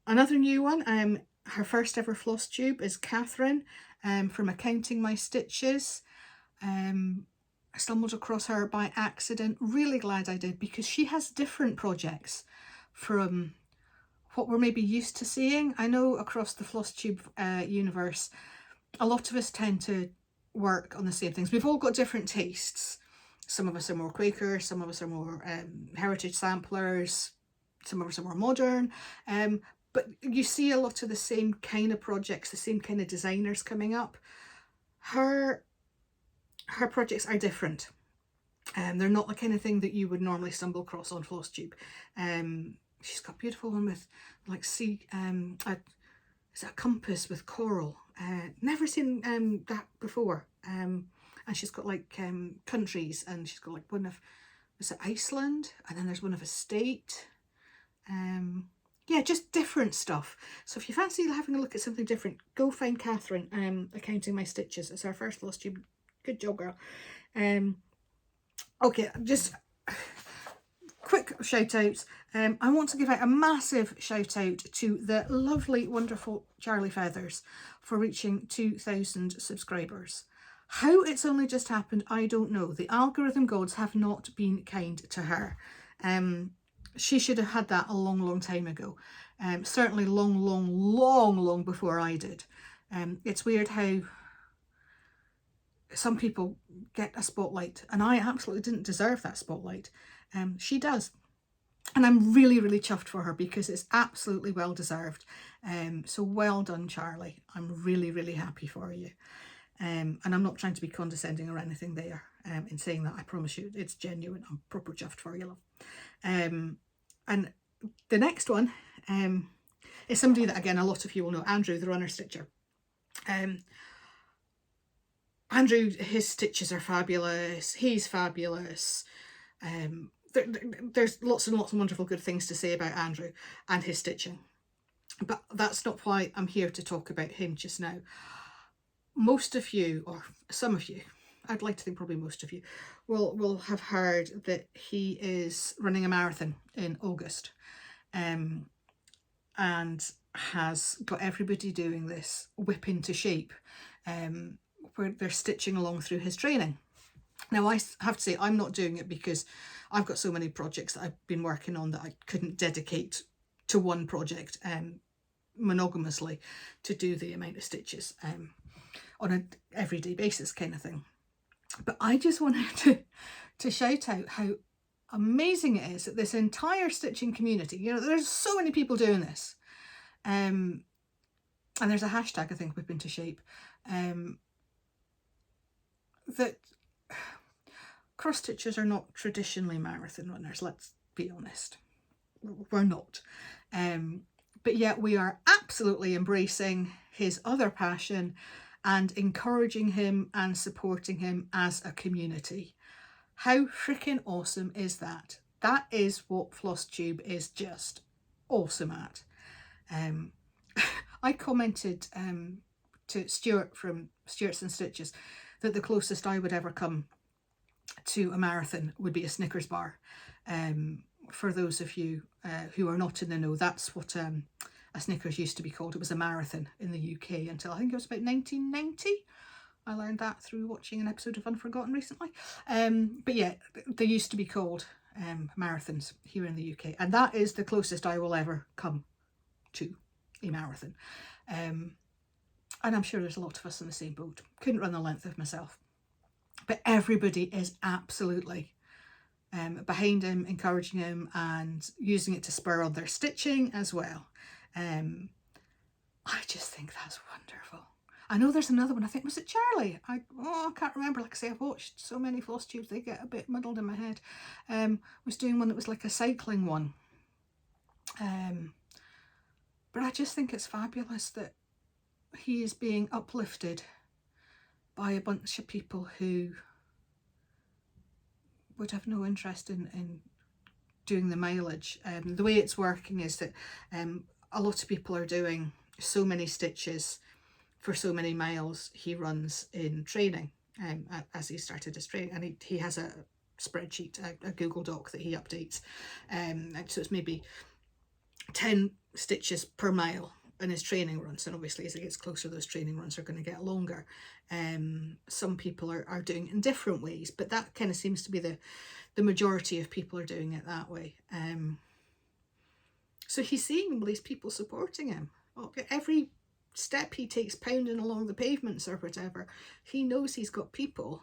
Another new one, her first ever floss tube is Catherine from Accounting My Stitches. I stumbled across her by accident. Really glad I did, because she has different projects from what we're maybe used to seeing. I know across the Flosstube universe, a lot of us tend to work on the same things. We've all got different tastes. Some of us are more Quaker, some of us are more heritage samplers, some of us are more modern. But you see a lot of the same kind of projects, the same kind of designers coming up. Her projects are different. They're not the kind of thing that you would normally stumble across on Flosstube. She's got a beautiful one with like is it a compass with coral? Never seen that before. And she's got like countries, and she's got like one of, is it Iceland? And then there's one of a state. Yeah, just different stuff. So if you fancy having a look at something different, go find Catherine, Accounting My Stitches. It's her first floss tube. Good job, girl. Okay, just quick shout outs. I want to give out a massive shout out to the lovely, wonderful Charlie Feathers for reaching 2,000 subscribers. How it's only just happened, I don't know. The algorithm gods have not been kind to her. She should have had that a long, long time ago. Certainly long before I did. It's weird how some people get a spotlight, and I absolutely didn't deserve that spotlight. She does. And I'm really, really chuffed for her because it's absolutely well deserved. So well done, Charlie. I'm really, really happy for you. And I'm not trying to be condescending or anything there. in saying that. I promise you it's genuine. I'm proper chuffed for you, love. And the next one is somebody that, again, a lot of you will know, Andrew, the runner stitcher. Andrew, his stitches are fabulous. He's fabulous. There's lots and lots of wonderful good things to say about Andrew and his stitching. But that's not why I'm here to talk about him just now. Most of you, or some of you, I'd like to think probably most of you, will have heard that he is running a marathon in August. And has got everybody doing this whip into shape, where they're stitching along through his training. Now, I have to say, I'm not doing it because I've got so many projects that I've been working on that I couldn't dedicate to one project monogamously to do the amount of stitches on an everyday basis kind of thing. But I just wanted to shout out how amazing it is that this entire stitching community, you know, there's so many people doing this, and there's a hashtag, I think, whip into shape, that cross stitchers are not traditionally marathon runners, let's be honest. We're not. But yet we are absolutely embracing his other passion and encouraging him and supporting him as a community. How freaking awesome is that? That is what Flosstube is just awesome at. I commented to Stuart from Stuarts and Stitches that the closest I would ever come to a marathon would be a Snickers bar. For those of you who are not in the know, that's what a Snickers used to be called. It was a marathon in the UK until I think it was about 1990. I learned that through watching an episode of Unforgotten recently. But yeah, they used to be called marathons here in the UK, and that is the closest I will ever come to a marathon. And I'm sure there's a lot of us in the same boat. Couldn't run the length of myself. But everybody is absolutely behind him, encouraging him, and using it to spur on their stitching as well. I just think that's wonderful. I know there's another one, I think, was it Charlie? I can't remember. Like I say, I've watched so many Flosstubes, they get a bit muddled in my head. Was doing one that was like a cycling one. But I just think it's fabulous that he is being uplifted by a bunch of people who would have no interest in doing the mileage. The way it's working is that a lot of people are doing so many stitches for so many miles he runs in training, as he started his training, and he has a spreadsheet, a Google Doc that he updates, and so it's maybe 10 stitches per mile in his training runs, and obviously as it gets closer those training runs are going to get longer. Some people are doing it in different ways, but that kind of seems to be the majority of people are doing it that way. So he's seeing all these people supporting him. Every step he takes pounding along the pavements or whatever, he knows he's got people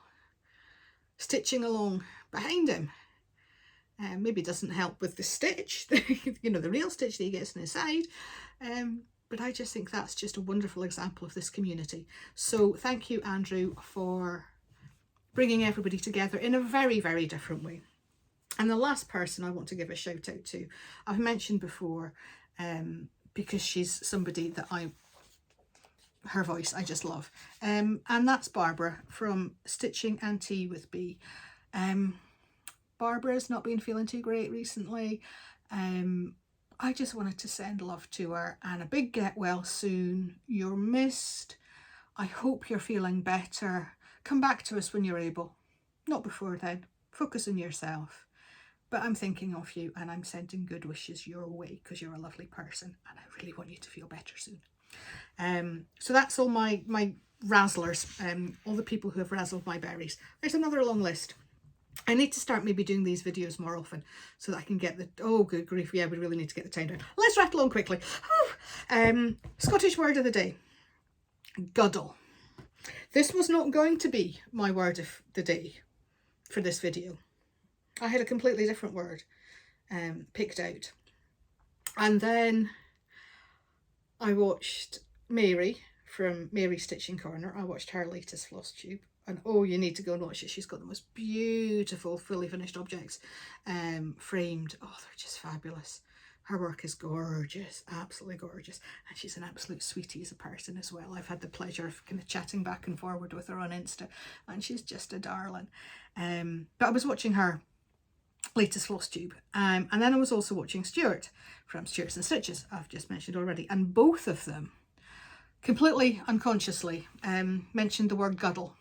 stitching along behind him. Maybe doesn't help with the stitch, you know, the real stitch that he gets in his side. But I just think that's just a wonderful example of this community. So thank you, Andrew, for bringing everybody together in a very, very different way. And the last person I want to give a shout out to, I've mentioned before, because she's somebody that her voice I just love. And that's Barbara from Stitching and Tea with Bee. Barbara's not been feeling too great recently. I just wanted to send love to her and a big get well soon. You're missed. I hope you're feeling better. Come back to us when you're able. Not before then. Focus on yourself. But I'm thinking of you and I'm sending good wishes your way because you're a lovely person and I really want you to feel better soon. So that's all my razzlers, all the people who have razzled my berries. There's another long list. I need to start maybe doing these videos more often so that I can get the, oh good grief, yeah, we really need to get the time down. Let's rattle on quickly. Scottish word of the day, guddle. This was not going to be my word of the day for this video. I had a completely different word picked out. And then I watched Mary from Mary's Stitching Corner. I watched her latest Flosstube. and oh, you need to go and watch it. She's got the most beautiful fully finished objects framed. Oh, they're just fabulous. Her work is gorgeous, absolutely gorgeous, and she's an absolute sweetie as a person as well. I've had the pleasure of kind of chatting back and forward with her on Insta, and she's just a darling. But I was watching her latest Flosstube, and then I was also watching Stuart from Stuarts and Stitches, I've just mentioned already, and both of them completely unconsciously mentioned the word guddle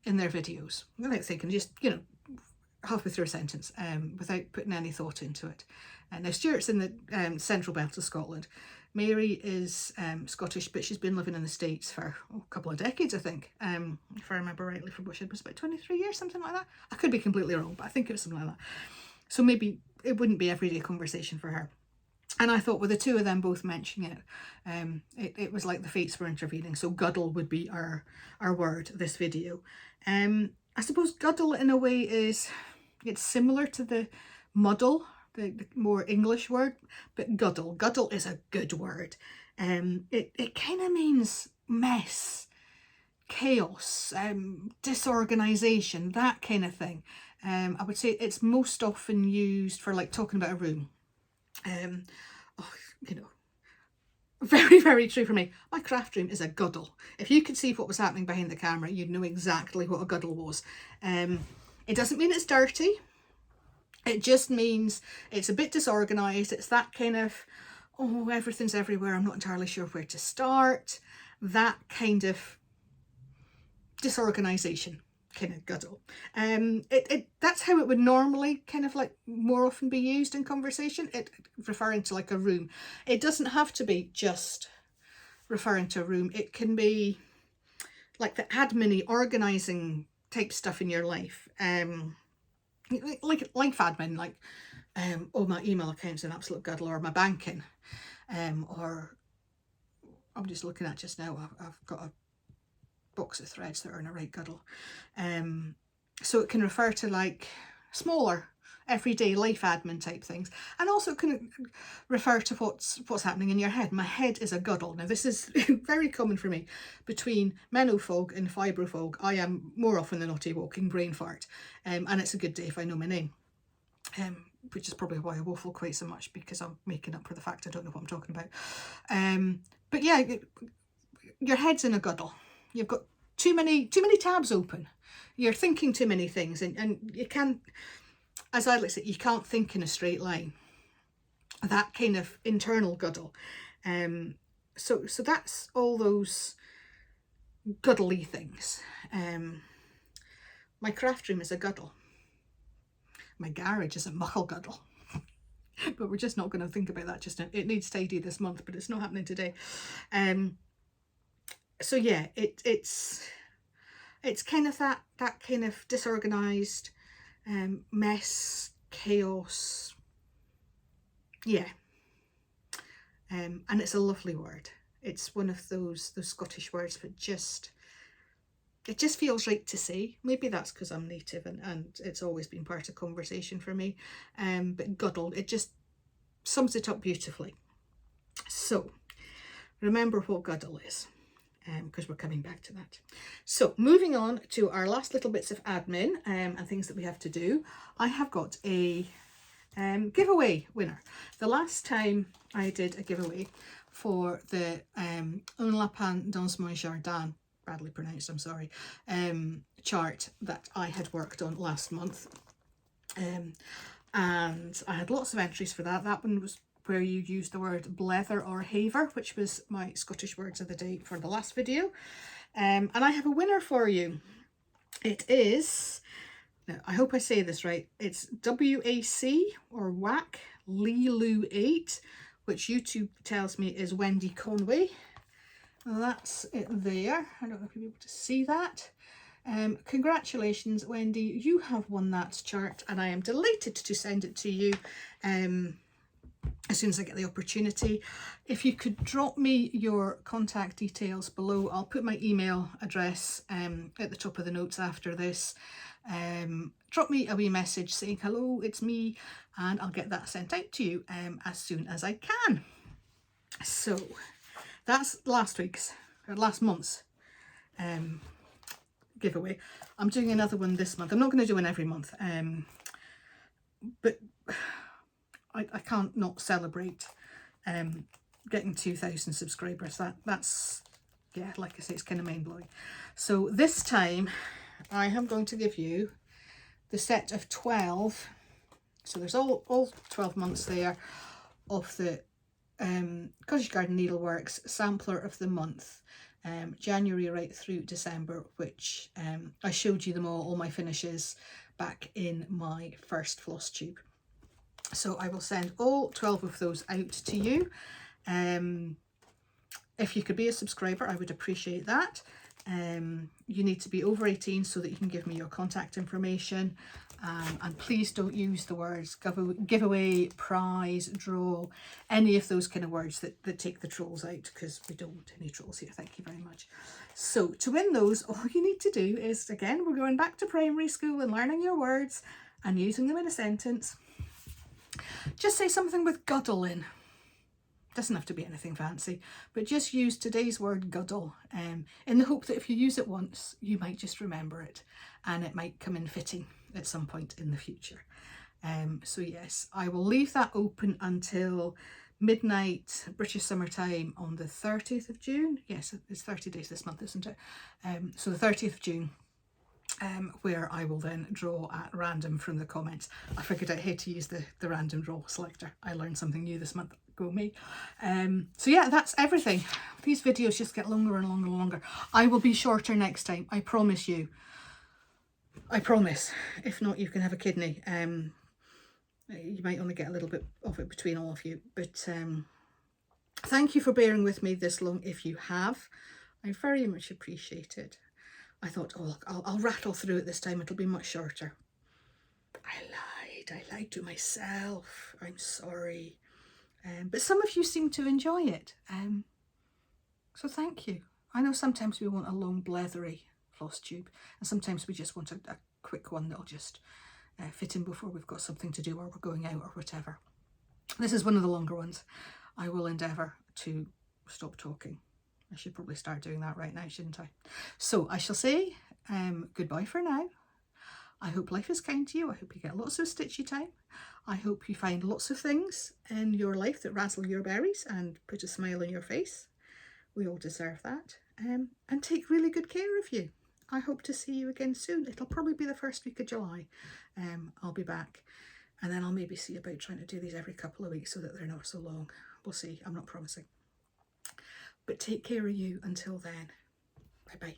in their videos. Without thinking, just, you know, halfway through a sentence, without putting any thought into it. Now Stuart's in the central belt of Scotland. Mary is Scottish, but she's been living in the States for a couple of decades, I think, if I remember rightly, from what she was about 23 years, something like that. I could be completely wrong, but I think it was something like that. So maybe it wouldn't be everyday conversation for her. And I thought with the two of them both mentioning it, it was like the fates were intervening. So guddle would be our word this video. I suppose guddle in a way is, it's similar to the muddle, the more English word, but guddle is a good word. It kind of means mess, chaos, disorganization, that kind of thing. I would say it's most often used for like talking about a room. You know, very, very true for me. My craft room is a guddle. If you could see what was happening behind the camera, you'd know exactly what a guddle was. It doesn't mean it's dirty. It just means it's a bit disorganized. It's that kind of, oh, everything's everywhere, I'm not entirely sure where to start. That kind of disorganization, kind of guddle. That's how it would normally kind of like more often be used in conversation, it referring to like a room. It doesn't have to be just referring to a room. It can be like the admin-y, organizing type stuff in your life. Like life admin, like oh, my email account's an absolute guddle, or my banking, or I'm just looking at just now, I've got a box of threads that are in a right guddle. So it can refer to like smaller everyday life admin type things, and also it can refer to what's happening in your head. My head is a guddle. Now this is very common for me. Between menopog and fibrofog, I am more often than not a walking brain fart, and it's a good day if I know my name, which is probably why I waffle quite so much, because I'm making up for the fact I don't know what I'm talking about. But yeah, your head's in a guddle. You've got too many tabs open. You're thinking too many things, and you can't, as I like to say, you can't think in a straight line. That kind of internal guddle. So that's all those guddly things. My craft room is a guddle. My garage is a muckle guddle. But we're just not going to think about that just now. It needs tidy this month, but it's not happening today. So yeah, it's kind of that kind of disorganized, mess, chaos. Yeah. And it's a lovely word. It's one of those Scottish words, but it just feels right to say. Maybe that's because I'm native and it's always been part of conversation for me. But guddle, it just sums it up beautifully. So remember what guddle is, because we're coming back to that. So moving on to our last little bits of admin and things that we have to do. I have got a giveaway winner. The last time I did a giveaway for the Un lapin dans mon jardin, badly pronounced, I'm sorry, chart that I had worked on last month, and I had lots of entries for that. That one was where you use the word blether or haver, which was my Scottish words of the day for the last video. And I have a winner for you. It is, now I hope I say this right, it's WAC or WAC Lilu 8, which YouTube tells me is Wendy Conway. That's it there. I don't know if you'll be able to see that. Congratulations, Wendy, you have won that chart, and I am delighted to send it to you as soon as I get the opportunity. If you could drop me your contact details below, I'll put my email address at the top of the notes after this. Drop me a wee message saying hello, it's me, and I'll get that sent out to you as soon as I can. So that's last month's giveaway. I'm doing another one this month. I'm not going to do one every month, but I can't not celebrate getting 2,000 subscribers. That's, yeah, like I say, it's kind of mind-blowing. So this time I am going to give you the set of 12. So there's all 12 months there of the Cottage Garden Needleworks sampler of the month, January right through December, which I showed you them all my finishes back in my first floss tube. So I will send all 12 of those out to you. If you could be a subscriber, I would appreciate that. You need to be over 18 so that you can give me your contact information. And please don't use the words giveaway, prize, draw, any of those kind of words that take the trolls out, because we don't want any trolls here. Thank you very much. So to win those, all you need to do is, again, we're going back to primary school and learning your words and using them in a sentence. Just say something with guddle in. Doesn't have to be anything fancy, but just use today's word guddle, in the hope that if you use it once, you might just remember it and it might come in fitting at some point in the future. So yes, I will leave that open until midnight British summertime on the 30th of June. Yes, it's 30 days this month, isn't it? So the 30th of June. Where I will then draw at random from the comments. I figured I'd hate to use the random draw selector. I learned something new this month. Go me. So yeah, that's everything. These videos just get longer and longer and longer. I will be shorter next time. I promise you. I promise. If not, you can have a kidney. You might only get a little bit of it between all of you. But thank you for bearing with me this long if you have. I very much appreciate it. I thought, oh, I'll rattle through it this time. It'll be much shorter. I lied to myself. I'm sorry. But some of you seem to enjoy it. So thank you. I know sometimes we want a long, blethery floss tube, and sometimes we just want a quick one that'll just fit in before we've got something to do or we're going out or whatever. This is one of the longer ones. I will endeavour to stop talking. I should probably start doing that right now, shouldn't I? So I shall say goodbye for now. I hope life is kind to you. I hope you get lots of stitchy time. I hope you find lots of things in your life that razzle your berries and put a smile on your face. We all deserve that. And take really good care of you. I hope to see you again soon. It'll probably be the first week of July. I'll be back. And then I'll maybe see about trying to do these every couple of weeks so that they're not so long. We'll see. I'm not promising. But take care of you until then. Bye-bye.